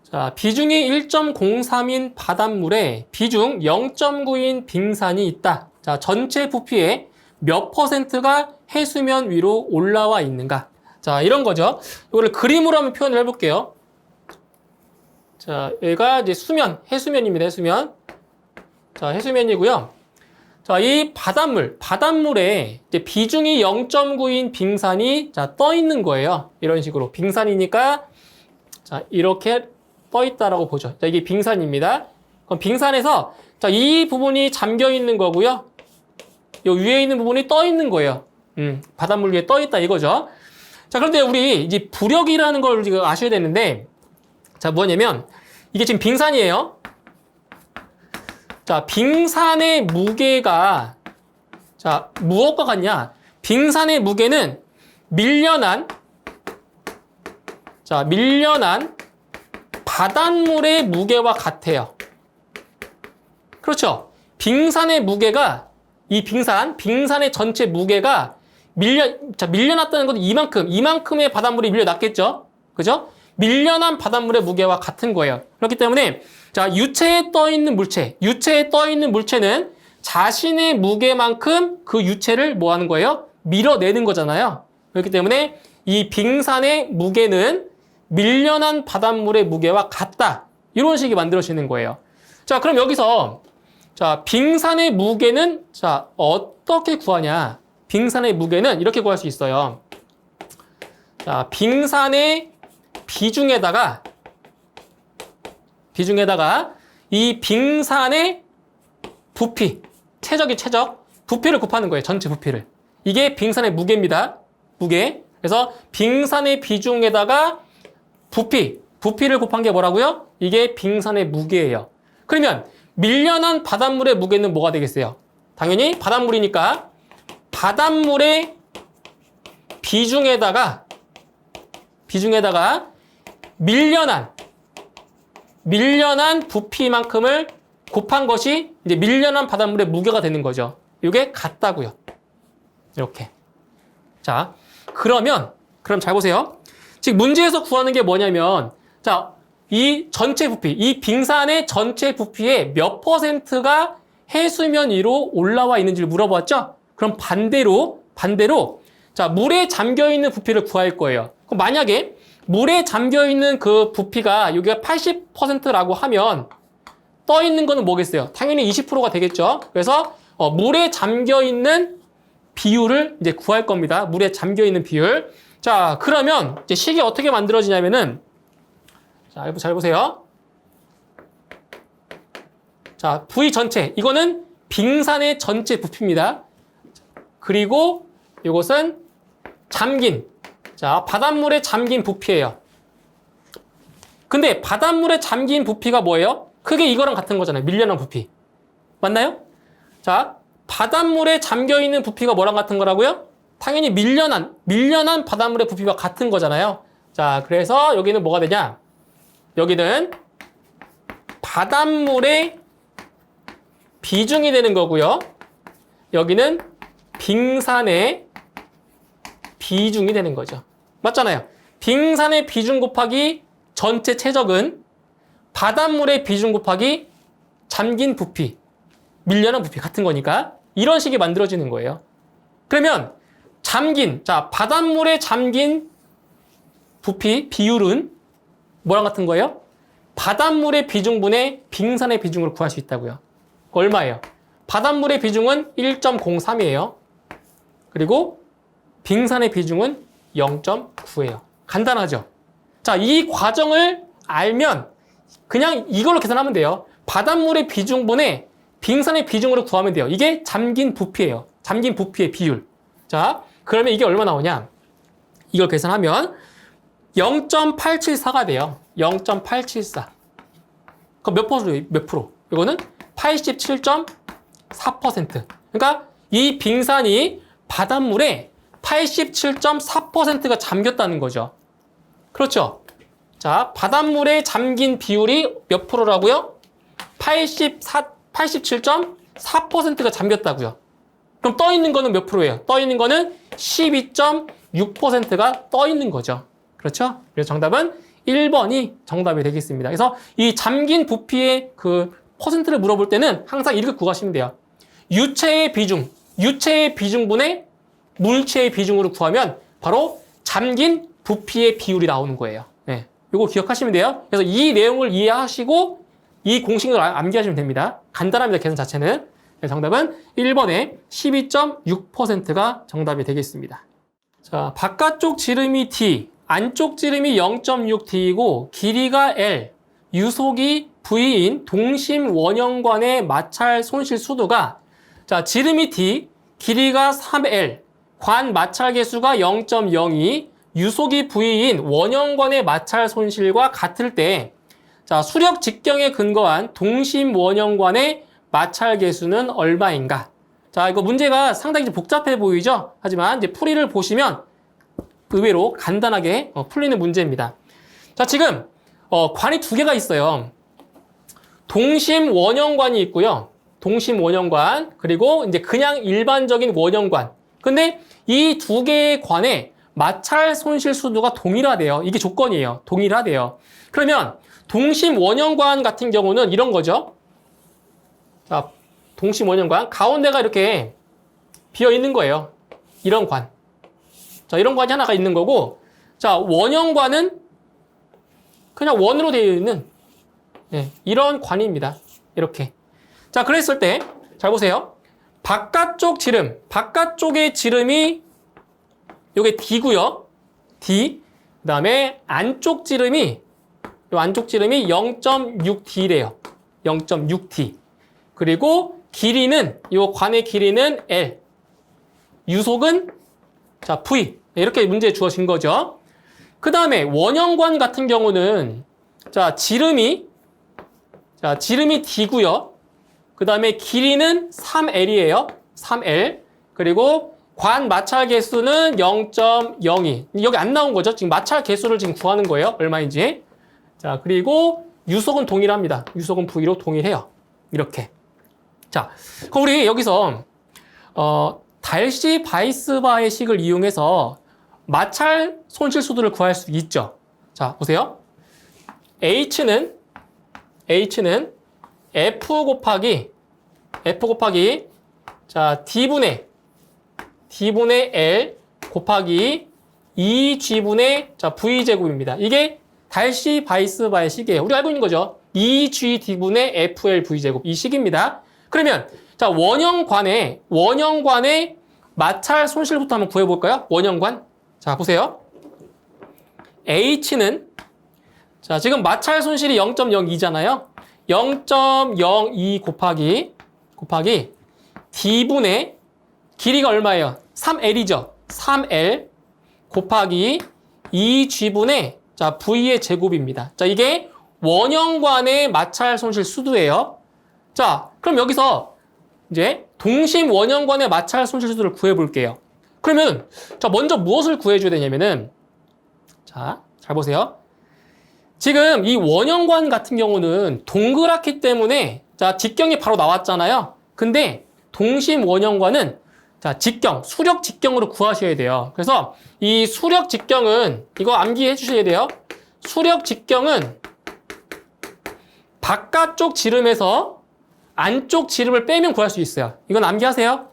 자, 비중이 1.03인 바닷물에 비중 0.9인 빙산이 있다. 자, 전체 부피의 몇 %가 해수면 위로 올라와 있는가? 자, 이런 거죠. 이거를 그림으로 한번 표현을 해볼게요. 자, 얘가 이제 해수면입니다. 해수면. 자, 해수면이고요. 자, 이 바닷물에 이제 비중이 0.9인 빙산이 자, 떠 있는 거예요. 이런 식으로. 빙산이니까 자, 이렇게 떠 있다라고 보죠. 자, 이게 빙산입니다. 그럼 빙산에서 자, 이 부분이 잠겨 있는 거고요. 이 위에 있는 부분이 떠 있는 거예요. 바닷물 위에 떠 있다 이거죠. 자, 그런데 우리 이제 부력이라는 걸 지금 아셔야 되는데, 자, 뭐냐면 이게 지금 빙산이에요. 자, 빙산의 무게가 자, 무엇과 같냐? 빙산의 무게는 밀려난 바닷물의 무게와 같아요. 그렇죠? 빙산의 무게가 빙산의 전체 무게가 밀려났다는 것은 이만큼의 바닷물이 밀려났겠죠? 그죠? 밀려난 바닷물의 무게와 같은 거예요. 그렇기 때문에 자, 유체에 떠 있는 물체는 자신의 무게만큼 그 유체를 뭐 하는 거예요? 밀어내는 거잖아요. 그렇기 때문에 이 빙산의 무게는 밀려난 바닷물의 무게와 같다. 이런 식이 만들어지는 거예요. 자, 그럼 여기서 자, 빙산의 무게는 자, 어떻게 구하냐? 빙산의 무게는 이렇게 구할 수 있어요. 자, 빙산의 비중에다가 이 빙산의 부피, 최적, 부피를 곱하는 거예요. 전체 부피를. 이게 빙산의 무게입니다. 무게. 그래서 빙산의 비중에다가 부피를 곱한 게 뭐라고요? 이게 빙산의 무게예요. 그러면 밀려난 바닷물의 무게는 뭐가 되겠어요? 당연히 바닷물이니까 바닷물의 비중에다가 밀려난 부피만큼을 곱한 것이 이제 밀려난 바닷물의 무게가 되는 거죠. 이게 같다고요. 이렇게. 자, 그럼 잘 보세요. 즉 문제에서 구하는 게 뭐냐면 자, 이 전체 부피, 이 빙산의 전체 부피의 몇 %가 해수면 위로 올라와 있는지를 물어봤죠? 그럼 반대로 자, 물에 잠겨 있는 부피를 구할 거예요. 그럼 만약에 물에 잠겨 있는 그 부피가 여기가 80%라고 하면 떠 있는 거는 뭐겠어요? 당연히 20%가 되겠죠. 그래서 물에 잠겨 있는 비율을 이제 구할 겁니다. 물에 잠겨 있는 비율. 자, 그러면 이제 식이 어떻게 만들어지냐면은 자, 잘 보세요. 자, V 전체. 이거는 빙산의 전체 부피입니다. 그리고 이것은 바닷물에 잠긴 부피예요. 근데 바닷물에 잠긴 부피가 뭐예요? 크게 이거랑 같은 거잖아요. 밀려난 부피. 맞나요? 자, 바닷물에 잠겨 있는 부피가 뭐랑 같은 거라고요? 당연히 밀려난 바닷물의 부피와 같은 거잖아요. 자, 그래서 여기는 뭐가 되냐? 여기는 바닷물의 비중이 되는 거고요. 여기는 빙산의 비중이 되는 거죠. 맞잖아요. 빙산의 비중 곱하기 전체 최적은 바닷물의 비중 곱하기 잠긴 부피, 밀려난 부피 같은 거니까 이런 식이 만들어지는 거예요. 그러면 바닷물에 잠긴 부피, 비율은 뭐랑 같은 거예요? 바닷물의 비중분의 빙산의 비중을 구할 수 있다고요. 얼마예요? 바닷물의 비중은 1.03이에요. 그리고 빙산의 비중은 0.9예요. 간단하죠? 자, 이 과정을 알면 그냥 이걸로 계산하면 돼요. 바닷물의 비중분의 빙산의 비중으로 구하면 돼요. 이게 잠긴 부피예요. 잠긴 부피의 비율. 자, 그러면 이게 얼마 나오냐? 이걸 계산하면 0.874가 돼요. 0.874. 그럼 몇 프로? 이거는 87.4%. 그러니까 이 빙산이 바닷물에 87.4%가 잠겼다는 거죠. 그렇죠? 자, 바닷물에 잠긴 비율이 몇 프로라고요? 87.4%가 잠겼다고요. 그럼 떠 있는 거는 몇 프로예요? 떠 있는 거는 12.6%가 떠 있는 거죠. 그렇죠? 그래서 정답은 1번이 정답이 되겠습니다. 그래서 이 잠긴 부피의 그 퍼센트를 물어볼 때는 항상 이렇게 구하시면 돼요. 유체의 비중분의 물체의 비중으로 구하면 바로 잠긴 부피의 비율이 나오는 거예요. 네, 이거 기억하시면 돼요. 그래서 이 내용을 이해하시고 이 공식을 암기하시면 됩니다. 간단합니다. 계산 자체는. 정답은 1번에 12.6%가 정답이 되겠습니다. 자, 바깥쪽 지름이 D, 안쪽 지름이 0.6D이고 길이가 L, 유속이 V인 동심 원형관의 마찰 손실 수도가 자, 지름이 D, 길이가 3L, 관 마찰 개수가 0.02, 유속이 V인 원형관의 마찰 손실과 같을 때 자, 수력 직경에 근거한 동심 원형관의 마찰 개수는 얼마인가? 자, 이거 문제가 상당히 복잡해 보이죠? 하지만 이제 풀이를 보시면 의외로 간단하게 풀리는 문제입니다. 자, 지금 관이 두 개가 있어요. 동심 원형관이 있고요. 동심 원형관, 그리고 이제 그냥 일반적인 원형관. 근데 이 두 개의 관의 마찰 손실 수도가 동일하대요. 이게 조건이에요. 동일하대요. 그러면 동심 원형관 같은 경우는 이런 거죠. 자, 동심 원형관 가운데가 이렇게 비어 있는 거예요. 이런 관. 자, 이런 관이 하나가 있는 거고, 자, 원형관은 그냥 원으로 되어 있는 이런 관입니다. 이렇게. 자, 그랬을 때, 잘 보세요. 바깥쪽 지름, 바깥쪽의 지름이 요게 D고요. D. 그 다음에 안쪽 지름이 0.6D래요. 0.6D. 그리고 길이는, 요 관의 길이는 L. 유속은, 자, V. 이렇게 문제에 주어진 거죠. 그 다음에 원형관 같은 경우는, 자, 지름이 D고요. 그 다음에 길이는 3L이에요. 3L. 그리고 관 마찰 개수는 0.02. 여기 안 나온 거죠. 지금 마찰 개수를 지금 구하는 거예요. 얼마인지. 자, 그리고 유속은 동일합니다. 유속은 V로 동일해요. 이렇게. 자, 그럼 우리 여기서 달시-바이스바의 식을 이용해서 마찰 손실 수도를 구할 수 있죠. 자, 보세요. H는 F 곱하기 자, D분의 L 곱하기 2G분의 자, V제곱입니다. 이게 달시-바이스바의 식이에요. 우리가 알고 있는 거죠. 2GD분의 FLV제곱 이 식입니다. 그러면 자, 원형관의 마찰 손실부터 한번 구해볼까요? 원형관. 자, 보세요. H는 자, 지금 마찰 손실이 0.02잖아요. 0.02 곱하기 D분의 길이가 얼마예요? 3L이죠. 3L 곱하기 2G분의 자, V의 제곱입니다. 자, 이게 원형관의 마찰 손실 수도예요. 자, 그럼 여기서 이제 동심 원형관의 마찰 손실 수도를 구해 볼게요. 그러면 자, 먼저 무엇을 구해 줘야 되냐면은 자, 잘 보세요. 지금 이 원형관 같은 경우는 동그랗기 때문에 자, 직경이 바로 나왔잖아요. 근데 동심 원형관은 자, 직경, 수력 직경으로 구하셔야 돼요. 그래서 이 수력 직경은 이거 암기해 주셔야 돼요. 수력 직경은 바깥쪽 지름에서 안쪽 지름을 빼면 구할 수 있어요. 이건 암기하세요.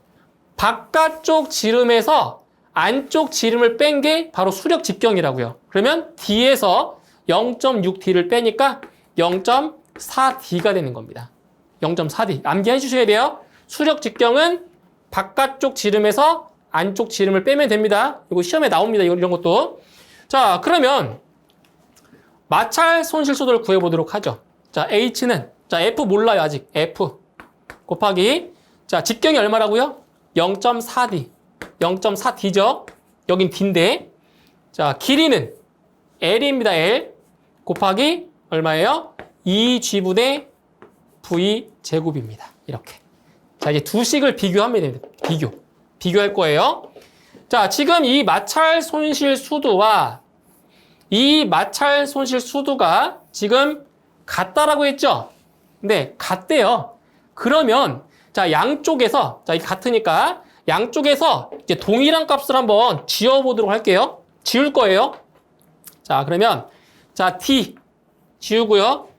바깥쪽 지름에서 안쪽 지름을 뺀 게 바로 수력 직경이라고요. 그러면 D에서 0.6D를 빼니까 0.4D가 되는 겁니다. 0.4D. 암기해 주셔야 돼요. 수력 직경은 바깥쪽 지름에서 안쪽 지름을 빼면 됩니다. 이거 시험에 나옵니다. 이런 것도. 자, 그러면 마찰 손실 수도를 구해보도록 하죠. 자, H는 자, F 몰라요, 아직. F 곱하기 자, 직경이 얼마라고요? 0.4D. 0.4D죠? 여긴 D인데. 자, 길이는 L입니다. L. 곱하기 얼마예요? 2G분의 V 제곱입니다. 이렇게. 자, 이제 두 식을 비교하면 됩니다. 비교할 거예요. 자, 지금 이 마찰 손실 수두와 이 마찰 손실 수두가 지금 같다라고 했죠? 네, 같대요. 그러면 자, 양쪽에서 자, 이 같으니까 양쪽에서 이제 동일한 값을 한번 지워보도록 할게요. 지울 거예요. 자, 그러면 자, D 지우고요.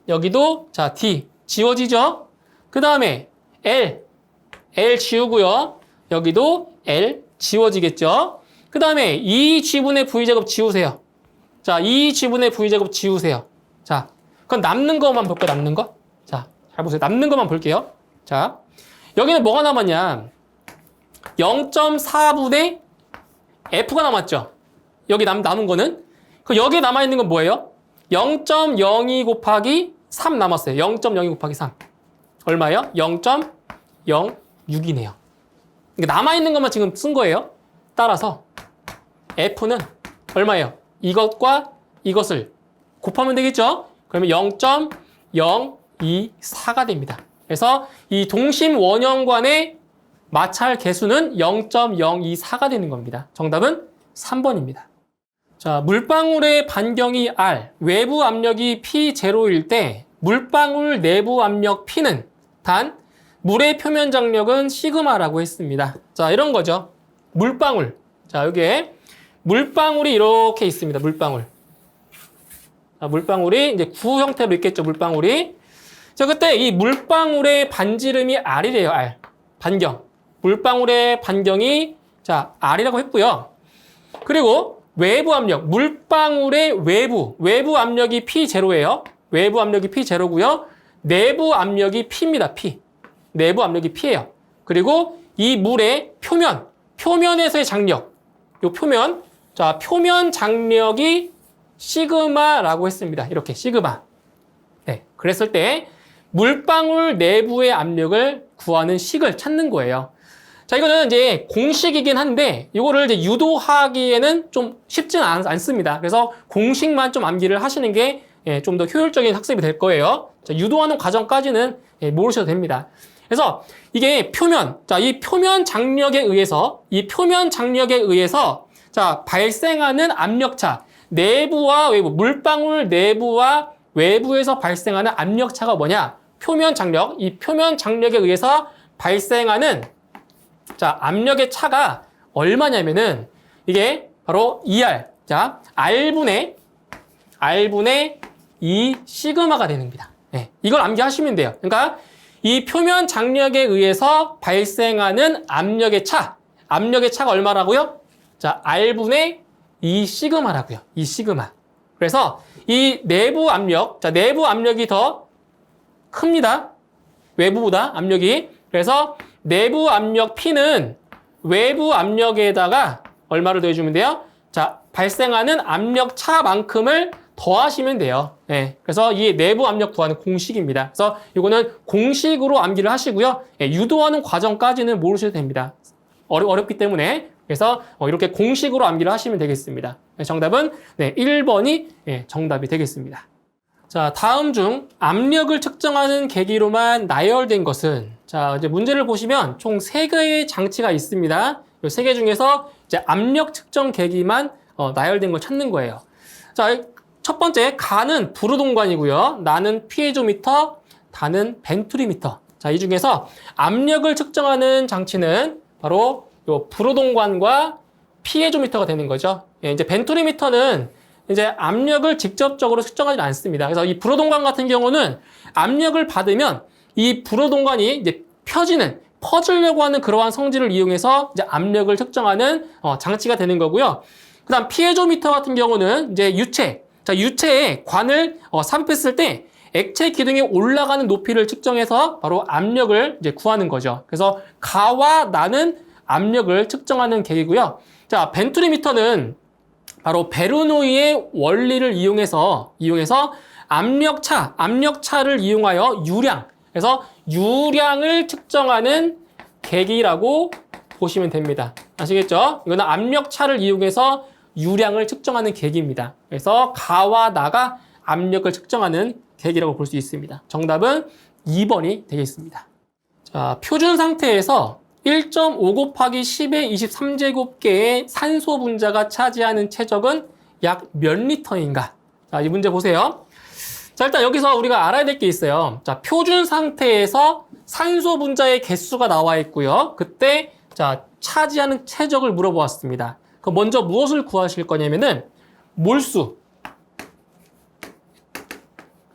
여기도 자, D 지워지죠? 그 다음에 L 지우고요. 여기도 L 지워지겠죠? 그 다음에 2G분의 V제곱 지우세요. 자, 2G분의 V제곱 지우세요. 자, 그럼 남는 것만 볼까요? 남는 거? 자, 잘 보세요. 남는 것만 볼게요. 자, 여기는 뭐가 남았냐? 0.4분의 F가 남았죠? 여기 남은 거는? 그 여기에 남아있는 건 뭐예요? 0.02 곱하기 3 남았어요. 0.02 곱하기 3. 얼마예요? 0.06이네요. 남아있는 것만 지금 쓴 거예요. 따라서 F는 얼마예요? 이것과 이것을 곱하면 되겠죠? 그러면 0.024가 됩니다. 그래서 이 동심 원형관의 마찰 개수는 0.024가 되는 겁니다. 정답은 3번입니다. 자, 물방울의 반경이 R, 외부 압력이 P0일 때 물방울 내부 압력 P는 단 물의 표면 장력은 시그마라고 했습니다. 자, 이런 거죠. 물방울. 자, 여기에 물방울이 이렇게 있습니다. 물방울. 자, 물방울이 이제 구 형태로 있겠죠. 물방울이. 자, 그때 이 물방울의 반지름이 R이래요. R. 반경. 물방울의 반경이 자, R이라고 했고요. 그리고 외부 압력, 물방울의 외부 압력이 P0예요. 외부 압력이 P0고요. 내부 압력이 P입니다. P. 내부 압력이 P예요. 그리고 이 물의 표면에서의 장력, 요 표면, 자, 표면 장력이 시그마라고 했습니다. 이렇게 시그마. 네, 그랬을 때 물방울 내부의 압력을 구하는 식을 찾는 거예요. 자, 이거는 이제 공식이긴 한데 이거를 이제 유도하기에는 좀 쉽지는 않습니다. 그래서 공식만 좀 암기를 하시는 게 좀 더 효율적인 학습이 될 거예요. 자, 유도하는 과정까지는 모르셔도 됩니다. 그래서 이게 자, 이 표면 장력에 의해서 자, 발생하는 압력차, 내부와 외부, 물방울 내부와 외부에서 발생하는 압력차가 뭐냐? 표면 장력, 이 표면 장력에 의해서 발생하는 자, 압력의 차가 얼마냐면은 이게 바로 2R. 자, R분의 2 시그마가 되는 겁니다. 네, 이걸 암기하시면 돼요. 그러니까 이 표면 장력에 의해서 발생하는 압력의 차가 얼마라고요? 자, R분의 2 시그마라고요. 2 시그마. 그래서 이 내부 압력, 자, 내부 압력이 더 큽니다. 외부보다 압력이. 그래서 내부 압력 P는 외부 압력에다가 얼마를 더해주면 돼요? 자, 발생하는 압력 차만큼을 더하시면 돼요. 네, 그래서 이 내부 압력 구하는 공식입니다. 그래서 이거는 공식으로 암기를 하시고요. 유도하는 과정까지는 모르셔도 됩니다. 어렵기 때문에. 그래서 이렇게 공식으로 암기를 하시면 되겠습니다. 정답은 1번이 정답이 되겠습니다. 자, 다음 중 압력을 측정하는 계기로만 나열된 것은 자, 이제 문제를 보시면 총 3개의 장치가 있습니다. 이 3개 중에서 이제 압력 측정 계기만 나열된 걸 찾는 거예요. 자, 첫 번째 가는 부르동관이고요. 나는 피에조미터, 다는 벤투리미터. 자, 이 중에서 압력을 측정하는 장치는 바로 요 부르동관과 피에조미터가 되는 거죠. 이제 벤투리미터는 이제 압력을 직접적으로 측정하지 않습니다. 그래서 이 부르동관 같은 경우는 압력을 받으면 이 부르동관이 이제 퍼지려고 하는 그러한 성질을 이용해서 이제 압력을 측정하는 장치가 되는 거고요. 그다음 피에조미터 같은 경우는 이제 유체에 관을 삽입했을 때 액체 기둥이 올라가는 높이를 측정해서 바로 압력을 이제 구하는 거죠. 그래서 가와 나는 압력을 측정하는 계기고요. 자, 벤투리미터는 바로 베르노이의 원리를 이용해서 압력차를 이용하여 유량, 그래서 유량을 측정하는 계기라고 보시면 됩니다. 아시겠죠? 이거는 압력차를 이용해서 유량을 측정하는 계기입니다. 그래서 가와 나가 압력을 측정하는 계기라고 볼 수 있습니다. 정답은 2번이 되겠습니다. 자, 표준 상태에서 1.5 곱하기 10의 23제곱개의 산소 분자가 차지하는 체적은 약 몇 리터인가? 자, 이 문제 보세요. 자, 일단 여기서 우리가 알아야 될 게 있어요. 자, 표준 상태에서 산소 분자의 개수가 나와 있고요. 그때 자, 차지하는 체적을 물어보았습니다. 그럼 먼저 무엇을 구하실 거냐면은 몰수.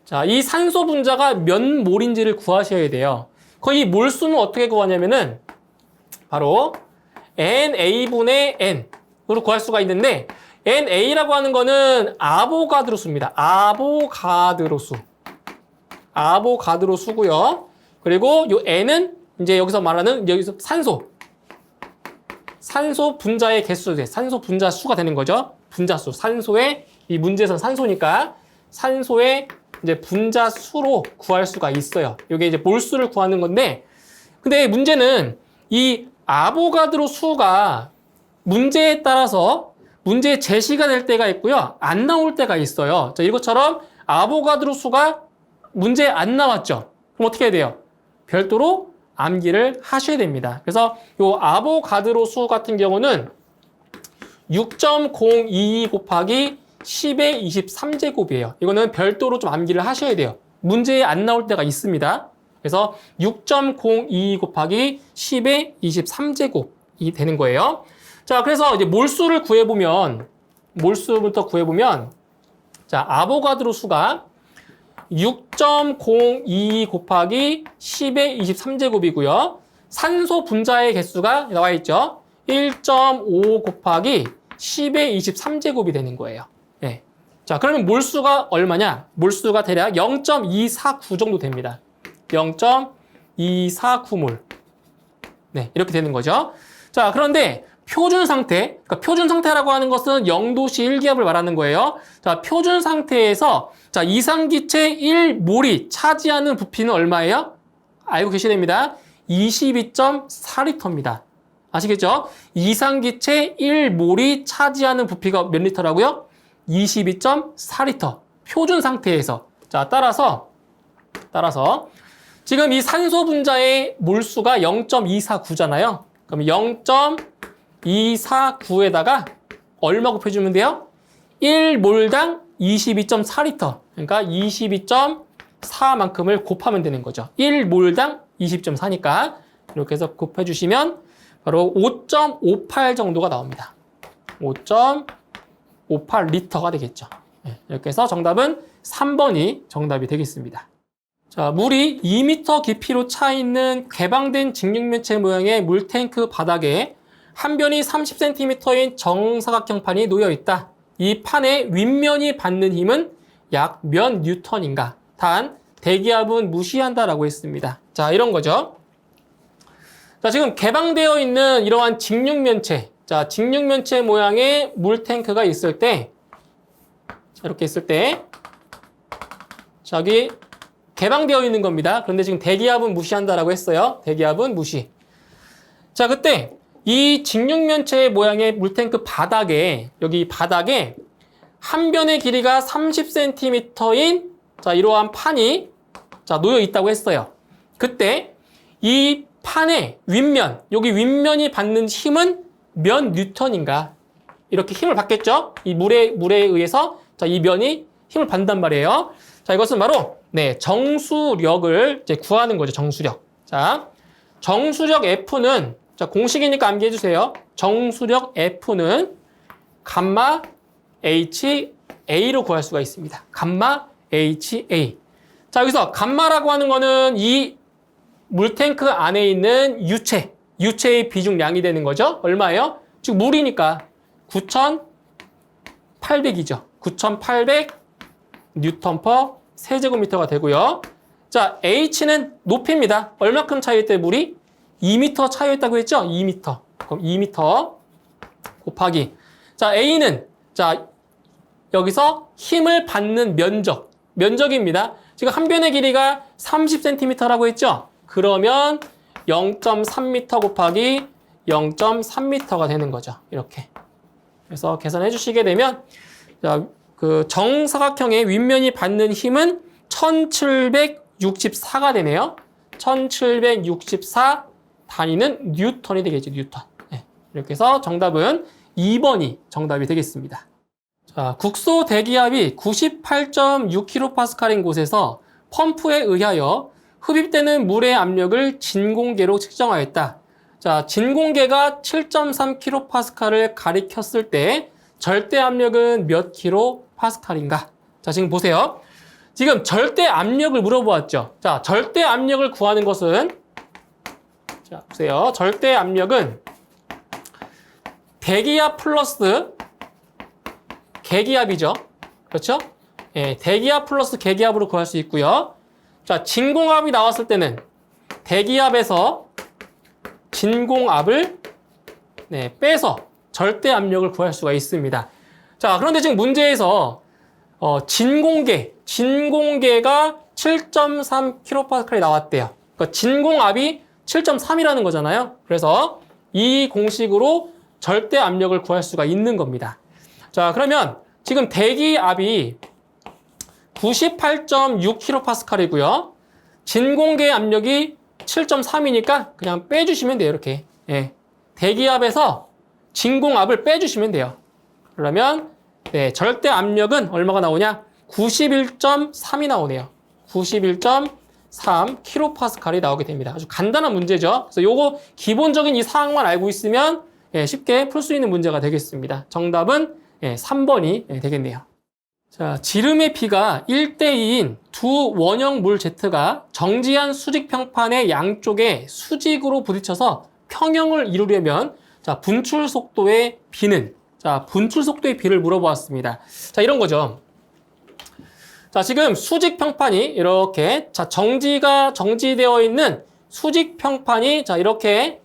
자, 이 산소 분자가 몇 몰인지를 구하셔야 돼요. 이 몰수는 어떻게 구하냐면은 바로 NA분의 N으로 구할 수가 있는데 NA라고 하는 거는 아보가드로 수입니다. 아보가드로 수. 아보가드로 수고요. 그리고 요 N은 이제 여기서 말하는 여기서 산소 분자의 개수, 산소 분자 수가 되는 거죠. 분자수. 산소의 이 문제에서는 산소니까 산소의 이제 분자 수로 구할 수가 있어요. 이게 이제 몰수를 구하는 건데, 근데 문제는 이 아보가드로 수가 문제에 따라서 문제의 제시가 될 때가 있고요. 안 나올 때가 있어요. 자, 이것처럼 아보가드로 수가 문제에 안 나왔죠. 그럼 어떻게 해야 돼요? 별도로 암기를 하셔야 됩니다. 그래서 이 아보가드로 수 같은 경우는 6.022 곱하기 10의 23제곱이에요. 이거는 별도로 좀 암기를 하셔야 돼요. 문제에 안 나올 때가 있습니다. 그래서 6.022 곱하기 10의 23제곱이 되는 거예요. 자, 그래서 이제 몰수를 구해보면, 몰수부터 구해보면, 자, 아보가드로 수가 6.022 곱하기 10의 23제곱이고요. 산소 분자의 개수가 나와 있죠. 1.5 곱하기 10의 23제곱이 되는 거예요. 네. 자, 그러면 몰수가 얼마냐? 몰수가 대략 0.249 정도 됩니다. 0.249몰. 네, 이렇게 되는 거죠. 자, 그런데 표준 상태, 그러니까 표준 상태라고 하는 것은 0도씨 1기압을 말하는 거예요. 자, 표준 상태에서 자, 이상기체 1몰이 차지하는 부피는 얼마예요? 알고 계셔야 됩니다. 22.4리터입니다. 아시겠죠? 이상기체 1몰이 차지하는 부피가 몇 리터라고요? 22.4리터. 표준 상태에서. 자, 따라서 지금 이 산소 분자의 몰수가 0.249잖아요. 그럼 0.249에다가 얼마 곱해주면 돼요? 1몰당 22.4리터. 그러니까 22.4만큼을 곱하면 되는 거죠. 1몰당 20.4니까 이렇게 해서 곱해주시면 바로 5.58 정도가 나옵니다. 5.58리터가 되겠죠. 이렇게 해서 정답은 3번이 정답이 되겠습니다. 자, 물이 2m 깊이로 차 있는 개방된 직육면체 모양의 물탱크 바닥에 한 변이 30cm인 정사각형 판이 놓여 있다. 이 판의 윗면이 받는 힘은 약 몇 뉴턴인가? 단, 대기압은 무시한다라고 했습니다. 자, 이런 거죠. 자, 지금 개방되어 있는 이러한 직육면체. 자, 직육면체 모양의 물탱크가 있을 때, 자, 이렇게 있을 때, 자, 여기 개방되어 있는 겁니다. 그런데 지금 대기압은 무시한다라고 했어요. 대기압은 무시. 자, 그때 이 직육면체 모양의 물탱크 바닥에, 여기 바닥에 한 변의 길이가 30cm인 자, 이러한 판이 자, 놓여 있다고 했어요. 그때 이 판의 윗면, 여기 윗면이 받는 힘은 몇 뉴턴인가? 이렇게 힘을 받겠죠? 이 물에 의해서 자, 이 면이 힘을 받는단 말이에요. 자, 이것은 바로 네, 정수력을 이제 구하는 거죠. 정수력. 자, 정수력 F는 자, 공식이니까 암기해 주세요. 정수력 F는 감마 HA로 구할 수가 있습니다. 감마 HA. 자, 여기서 감마라고 하는 거는 이 물탱크 안에 있는 유체의 비중량이 되는 거죠. 얼마예요? 지금 물이니까 9,800이죠. 9,800 뉴턴 퍼 세제곱미터가 되고요. 자, H는 높이입니다. 얼마큼 차이했대 물이? 2m 차이했다고 했죠? 2m. 그럼 2m 곱하기. 자, A는 자, 여기서 힘을 받는 면적입니다. 지금 한 변의 길이가 30cm라고 했죠? 그러면 0.3m 곱하기 0.3m가 되는 거죠. 이렇게. 그래서 계산해 주시게 되면 자, 그 정사각형의 윗면이 받는 힘은 1764가 되네요. 1764 단위는 뉴턴이 되겠죠. 뉴턴. 네. 이렇게 해서 정답은 2번이 정답이 되겠습니다. 자, 국소 대기압이 98.6kPa인 곳에서 펌프에 의하여 흡입되는 물의 압력을 진공계로 측정하였다. 자, 진공계가 7.3kPa를 가리켰을 때 절대 압력은 몇 kPa인가? 자, 지금 보세요. 지금 절대 압력을 물어보았죠. 자, 절대 압력을 구하는 것은 자, 보세요. 절대 압력은 대기압 플러스 계기압이죠. 그렇죠? 예, 대기압 플러스 계기압으로 구할 수 있고요. 자, 진공압이 나왔을 때는 대기압에서 진공압을 빼서 절대 압력을 구할 수가 있습니다. 자, 그런데 지금 문제에서 진공계가 7.3kPa이 나왔대요. 그러니까 진공압이 7.3이라는 거잖아요. 그래서 이 공식으로 절대 압력을 구할 수가 있는 겁니다. 자, 그러면 지금 대기압이 98.6kPa이고요. 진공계 압력이 7.3이니까 그냥 빼주시면 돼요. 이렇게. 예. 대기압에서 진공압을 빼주시면 돼요. 그러면 절대 압력은 얼마가 나오냐? 91.3이 나오네요. 91.3kPa이 나오게 됩니다. 아주 간단한 문제죠. 그래서 요거 기본적인 이 사항만 알고 있으면 쉽게 풀 수 있는 문제가 되겠습니다. 정답은 3번이 되겠네요. 자, 지름의 P가 1대2인 두 원형 물 Z가 정지한 수직 평판의 양쪽에 수직으로 부딪혀서 평형을 이루려면 자, 분출 속도의 B는 자, 분출 속도의 B를 물어보았습니다. 자, 이런 거죠. 자, 지금 수직 평판이 이렇게 자, 정지되어 있는 수직 평판이 자, 이렇게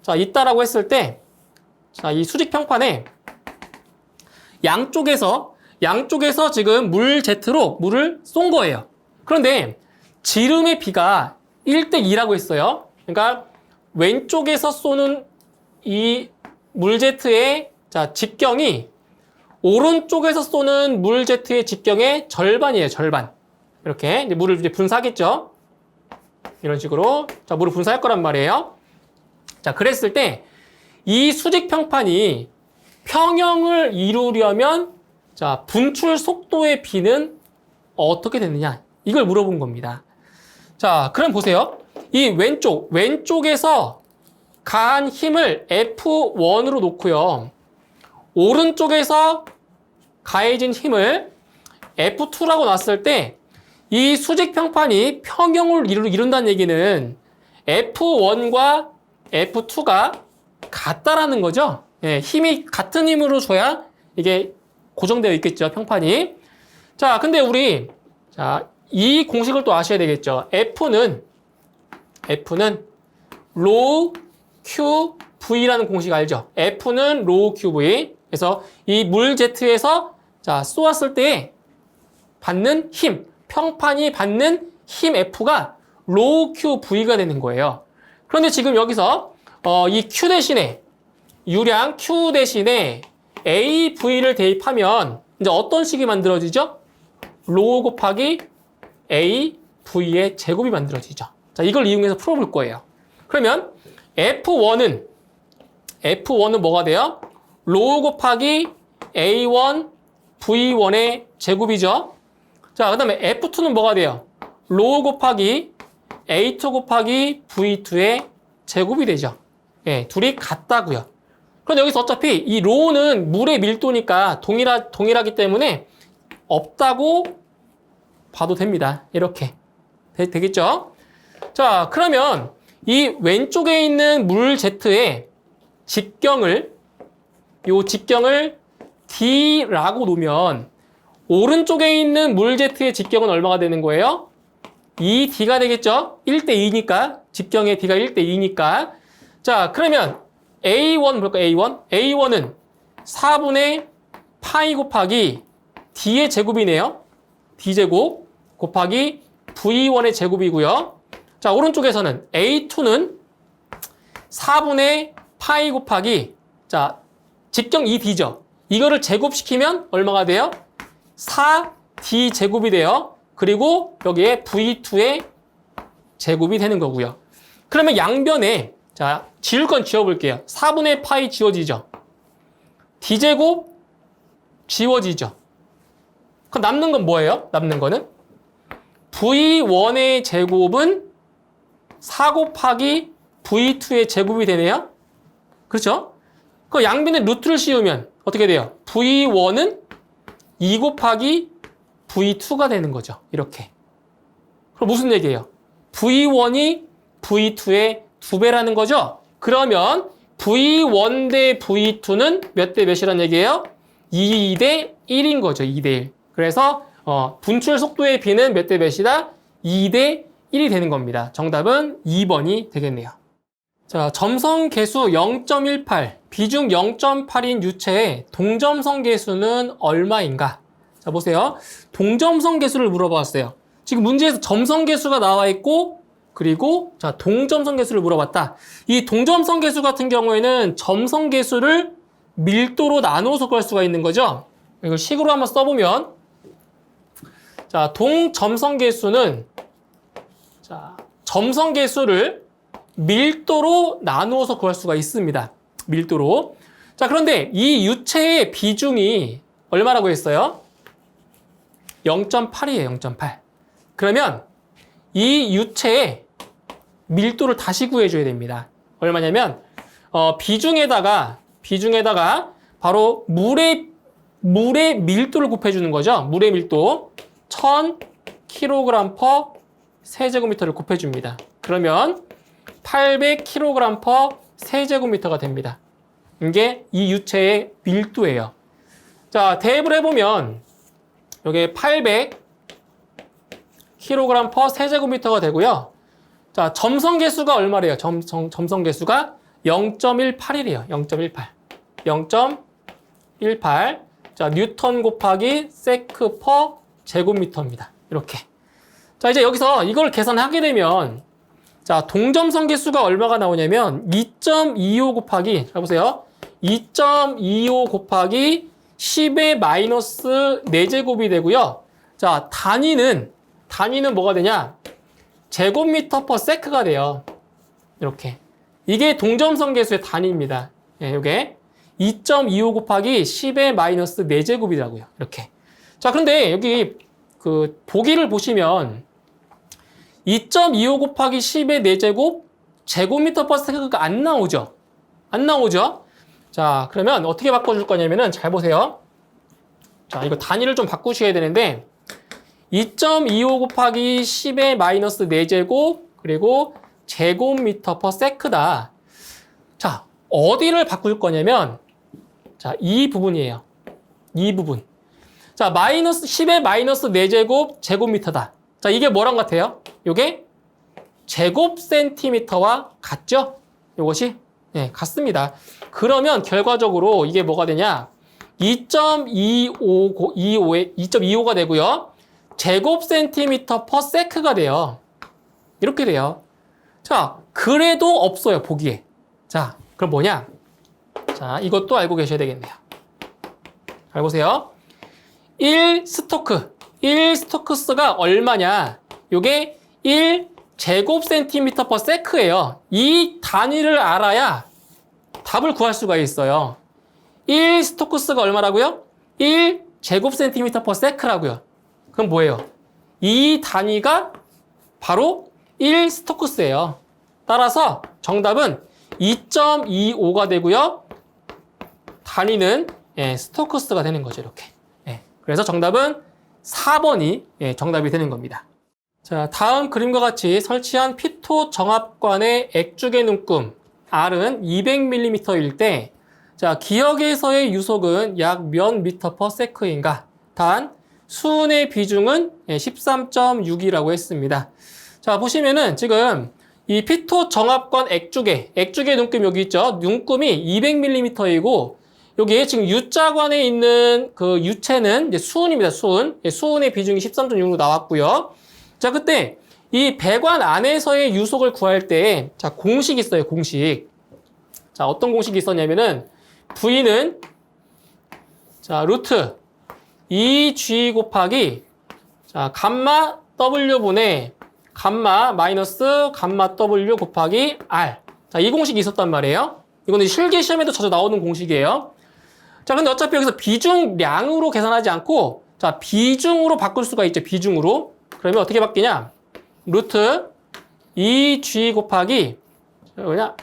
자, 있다라고 했을 때 자, 이 수직 평판에 양쪽에서 지금 물 Z로 물을 쏜 거예요. 그런데 지름의 B가 1대2라고 했어요. 그러니까 왼쪽에서 쏘는 이 물 Z의 자, 직경이 오른쪽에서 쏘는 물 Z의 직경의 절반이에요. 절반. 이렇게 이제 물을 이제 분사하겠죠. 이런 식으로 자, 물을 분사할 거란 말이에요. 자, 그랬을 때 이 수직 평판이 평형을 이루려면 자, 분출 속도의 B는 어떻게 되느냐? 이걸 물어본 겁니다. 자, 그럼 보세요. 이 왼쪽에서 가한 힘을 F1으로 놓고요. 오른쪽에서 가해진 힘을 F2라고 놨을 때 이 수직 평판이 평형을 이룬다는 얘기는 F1과 F2가 같다라는 거죠. 예, 힘이 같은 힘으로 줘야 이게 고정되어 있겠죠, 평판이. 자, 근데 우리 자, 이 공식을 또 아셔야 되겠죠. F는 rho q v라는 공식 알죠? F는 rho q v. 그래서 이 물 Z에서 자, 쏘았을 때 받는 힘, 평판이 받는 힘 F가 rho q v가 되는 거예요. 그런데 지금 여기서 이 q 대신에 유량 q 대신에 AV를 대입하면 이제 어떤 식이 만들어지죠? rho 곱하기 AV의 제곱이 만들어지죠. 자, 이걸 이용해서 풀어볼 거예요. 그러면 F1은 뭐가 돼요? rho 곱하기 A1 V1의 제곱이죠. 자, 그 다음에 F2는 뭐가 돼요? rho 곱하기 A2 곱하기 V2의 제곱이 되죠. 예, 둘이 같다고요. 그런데 여기서 어차피 이 rho는 물의 밀도니까 동일하기 때문에 없다고 봐도 됩니다. 이렇게 되겠죠? 자, 그러면 이 왼쪽에 있는 물 Z의 직경을 D라고 놓으면 오른쪽에 있는 물 Z의 직경은 얼마가 되는 거예요? 2D가 되겠죠? 1대2니까 직경의 D가 1대2니까 자, 그러면 A1 볼까요? A1은 4분의 파이 곱하기 D의 제곱이네요. D제곱 곱하기 V1의 제곱이고요. 자, 오른쪽에서는 A2는 4분의 파이 곱하기, 자, 직경 2d죠. 이거를 제곱시키면 얼마가 돼요? 4d 제곱이 돼요. 그리고 여기에 v2의 제곱이 되는 거고요. 그러면 양변에, 자, 지울 건 지워볼게요. 4분의 파이 지워지죠. d제곱 지워지죠. 그럼 남는 건 뭐예요? 남는 거는 v1의 제곱은 4 곱하기 v2의 제곱이 되네요. 그렇죠? 그 양변에 루트를 씌우면 어떻게 돼요? v1은 2 곱하기 v2가 되는 거죠. 이렇게. 그럼 무슨 얘기예요? v1이 v2의 2배라는 거죠? 그러면 v1 대 v2는 몇 대 몇이란 얘기예요? 2 대 1인 거죠. 2 대 1. 그래서 분출 속도의 b는 몇 대 몇이다? 2 대 1이 되는 겁니다. 정답은 2번이 되겠네요. 자, 점성 계수 0.18, 비중 0.8인 유체의 동점성 계수는 얼마인가? 자, 보세요. 동점성 계수를 물어봤어요. 지금 문제에서 점성 계수가 나와 있고, 그리고 자, 동점성 계수를 물어봤다. 이 동점성 계수 같은 경우에는 점성 계수를 밀도로 나누어서 구할 수가 있는 거죠. 이걸 식으로 한번 써보면, 자, 동점성 계수는, 자, 점성 계수를 밀도로 나누어서 구할 수가 있습니다. 밀도로. 자, 그런데 이 유체의 비중이 얼마라고 했어요? 0.8이에요. 0.8. 그러면 이 유체의 밀도를 다시 구해줘야 됩니다. 얼마냐면 비중에다가 바로 물의 밀도를 곱해주는 거죠. 물의 밀도 1000kg per 세제곱미터를 곱해줍니다. 그러면 800kg per 세제곱미터가 됩니다. 이게 이 유체의 밀도예요. 자, 대입을 해보면 여기 800kg per 세제곱미터가 되고요. 자, 점성 계수가 얼마래요? 점성 계수가 0.18이래요. 0.18. 0.18. 자, 뉴턴 곱하기 세크 퍼 제곱미터입니다. 이렇게. 자, 이제 여기서 이걸 계산하게 되면, 자, 동점성 계수가 얼마가 나오냐면 2.25 곱하기, 자, 보세요. 2.25 곱하기 10의 마이너스 4제곱이 되고요. 자, 단위는 뭐가 되냐? 제곱미터 퍼 세크가 돼요. 이렇게. 이게 동점성 계수의 단위입니다. 예, 요게 2.25 곱하기 10의 마이너스 4제곱이라고요. 이렇게. 자, 그런데 여기 그 보기를 보시면 2.25 곱하기 10의 4제곱 제곱미터 퍼 세크가 안 나오죠? 안 나오죠? 자, 그러면 어떻게 바꿔줄 거냐면은 잘 보세요. 자, 이거 단위를 좀 바꾸셔야 되는데 2.25 곱하기 10의 마이너스 4제곱 그리고 제곱미터 퍼 세크다. 자, 어디를 바꿀 거냐면 자, 이 부분이에요. 이 부분. 자, 마이너스 10의 마이너스 4제곱 제곱미터다. 자, 이게 뭐랑 같아요? 요게 제곱 센티미터와 같죠? 요것이 네, 같습니다. 그러면 결과적으로 이게 뭐가 되냐? 2.25가 되고요. 제곱 센티미터 퍼 세크가 돼요. 이렇게 돼요. 자, 그래도 없어요, 보기에. 자, 그럼 뭐냐? 자, 이것도 알고 계셔야 되겠네요. 잘 보세요. 1스토크스가 얼마냐? 요게 1 제곱 센티미터 퍼 세크예요. 이 단위를 알아야 답을 구할 수가 있어요. 1스토크스가 얼마라고요? 1 제곱 센티미터 퍼 세크라고요. 그럼 뭐예요? 이 단위가 바로 1스토크스예요. 따라서 정답은 2.25가 되고요. 단위는 스토크스가 되는 거죠. 이렇게. 그래서 정답은 4번이 정답이 되는 겁니다. 자, 다음 그림과 같이 설치한 피토 정압관의 액죽의 눈금 R은 200mm일 때, 자, 기역에서의 유속은 약 몇 미터 퍼 세크인가? 단, 수은의 비중은 13.6이라고 했습니다. 자, 보시면은 지금 이 피토 정압관 액죽의 눈금 여기 있죠? 눈금이 200mm이고, 여기 지금 U자관에 있는 그 유체는 이제 수은입니다. 수은의 비중이 13.6으로 나왔고요. 자, 그때 이 배관 안에서의 유속을 구할 때, 자, 공식 있어요. 공식. 자, 어떤 공식이 있었냐면은 V는 자, 루트 2G 곱하기 자, 감마 W분의 감마 마이너스 감마 W 곱하기 R. 자, 이 공식이 있었단 말이에요. 이거는 실기 시험에도 자주 나오는 공식이에요. 자, 근데 어차피 여기서 비중량으로 계산하지 않고 자, 비중으로 바꿀 수가 있죠. 비중으로. 그러면 어떻게 바뀌냐? 루트 2G 곱하기 뭐냐?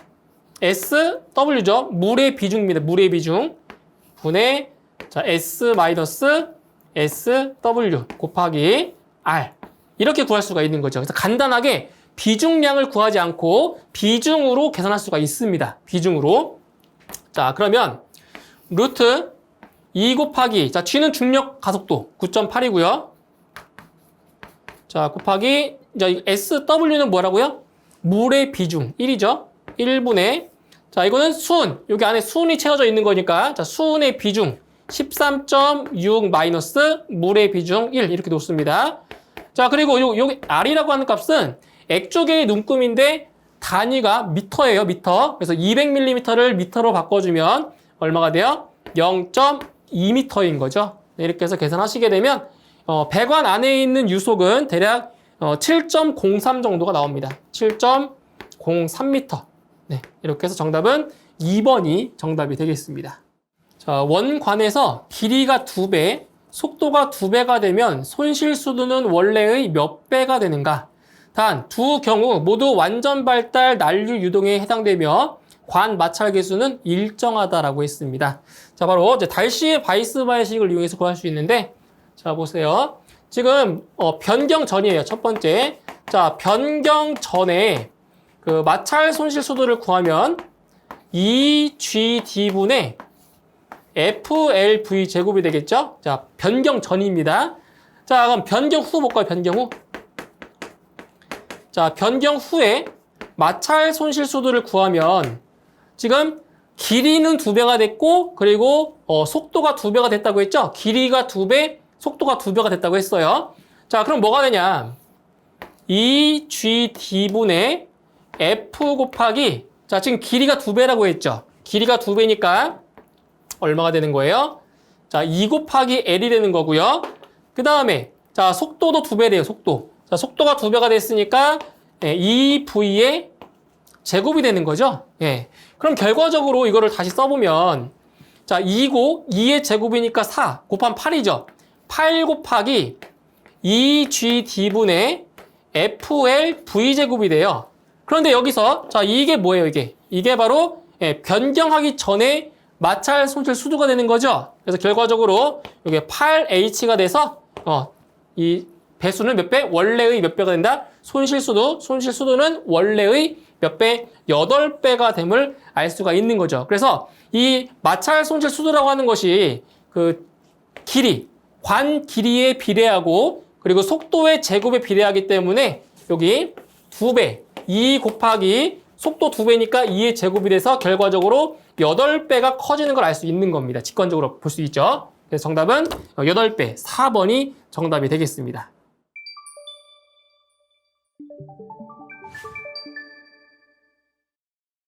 SW죠. 물의 비중입니다. 물의 비중. 분의 자, S 마이너스 SW 곱하기 R. 이렇게 구할 수가 있는 거죠. 그래서 간단하게 비중량을 구하지 않고 비중으로 계산할 수가 있습니다. 비중으로. 자, 그러면 루트 2 곱하기 자, G는 중력 가속도 9.8이고요. 자, 곱하기 자, SW는 뭐라고요? 물의 비중 1이죠. 1분의 자, 이거는 수은. 여기 안에 수은이 채워져 있는 거니까 자, 수은의 비중 13.6 마이너스 물의 비중 1 이렇게 놓습니다. 자, 그리고 여기 R이라고 하는 값은 액조계의 눈금인데 단위가 미터예요, 미터. 그래서 200mm를 미터로 바꿔주면 얼마가 돼요? 0.2m인 거죠. 네, 이렇게 해서 계산하시게 되면 배관 안에 있는 유속은 대략 7.03 정도가 나옵니다. 7.03m. 네, 이렇게 해서 정답은 2번이 정답이 되겠습니다. 자, 원관에서 길이가 2배, 속도가 2배가 되면 손실 수도는 원래의 몇 배가 되는가? 단 두 경우 모두 완전 발달 난류 유동에 해당되며 관 마찰 계수는 일정하다라고 했습니다. 자, 바로 이제 달시의 바이스 방식을 이용해서 구할 수 있는데, 자, 보세요. 지금 변경 전이에요. 첫 번째. 자, 변경 전에 그 마찰 손실 수도를 구하면 2GD분의 FLV 제곱이 되겠죠? 자, 변경 전입니다. 자, 그럼 변경 후 볼까요? 변경 후. 자, 변경 후에 마찰 손실 수도를 구하면 지금 길이는 2배가 됐고 그리고 속도가 2배가 됐다고 했죠? 길이가 2배, 속도가 2배가 됐다고 했어요. 자, 그럼 뭐가 되냐? 2GD분의 F 곱하기 자, 지금 길이가 2배라고 했죠? 길이가 2배니까 얼마가 되는 거예요? 자, 2 곱하기 L이 되는 거고요. 그 다음에 자, 속도도 2배래요. 속도. 자, 속도가 2배가 됐으니까 2V의 제곱이 되는 거죠. 예. 그럼 결과적으로 이거를 다시 써보면 자, 2고 2의 제곱이니까 4 곱하면 8이죠. 8 곱하기 2GD분의 FLV 제곱이 돼요. 그런데 여기서 자, 이게 뭐예요? 이게 바로 변경하기 전에 마찰 손실 수도가 되는 거죠. 그래서 결과적으로 이게 8H가 돼서 이 배수는 몇 배? 원래의 몇 배가 된다? 손실 수도는 원래의 몇 배? 8배가 됨을 알 수가 있는 거죠. 그래서 이 마찰 손실 수도라고 하는 것이 그 길이, 관 길이에 비례하고 그리고 속도의 제곱에 비례하기 때문에 여기 2배, 2 곱하기 속도 2배니까 2의 제곱이 돼서 결과적으로 8배가 커지는 걸 알 수 있는 겁니다. 직관적으로 볼 수 있죠. 그래서 정답은 8배, 4번이 정답이 되겠습니다.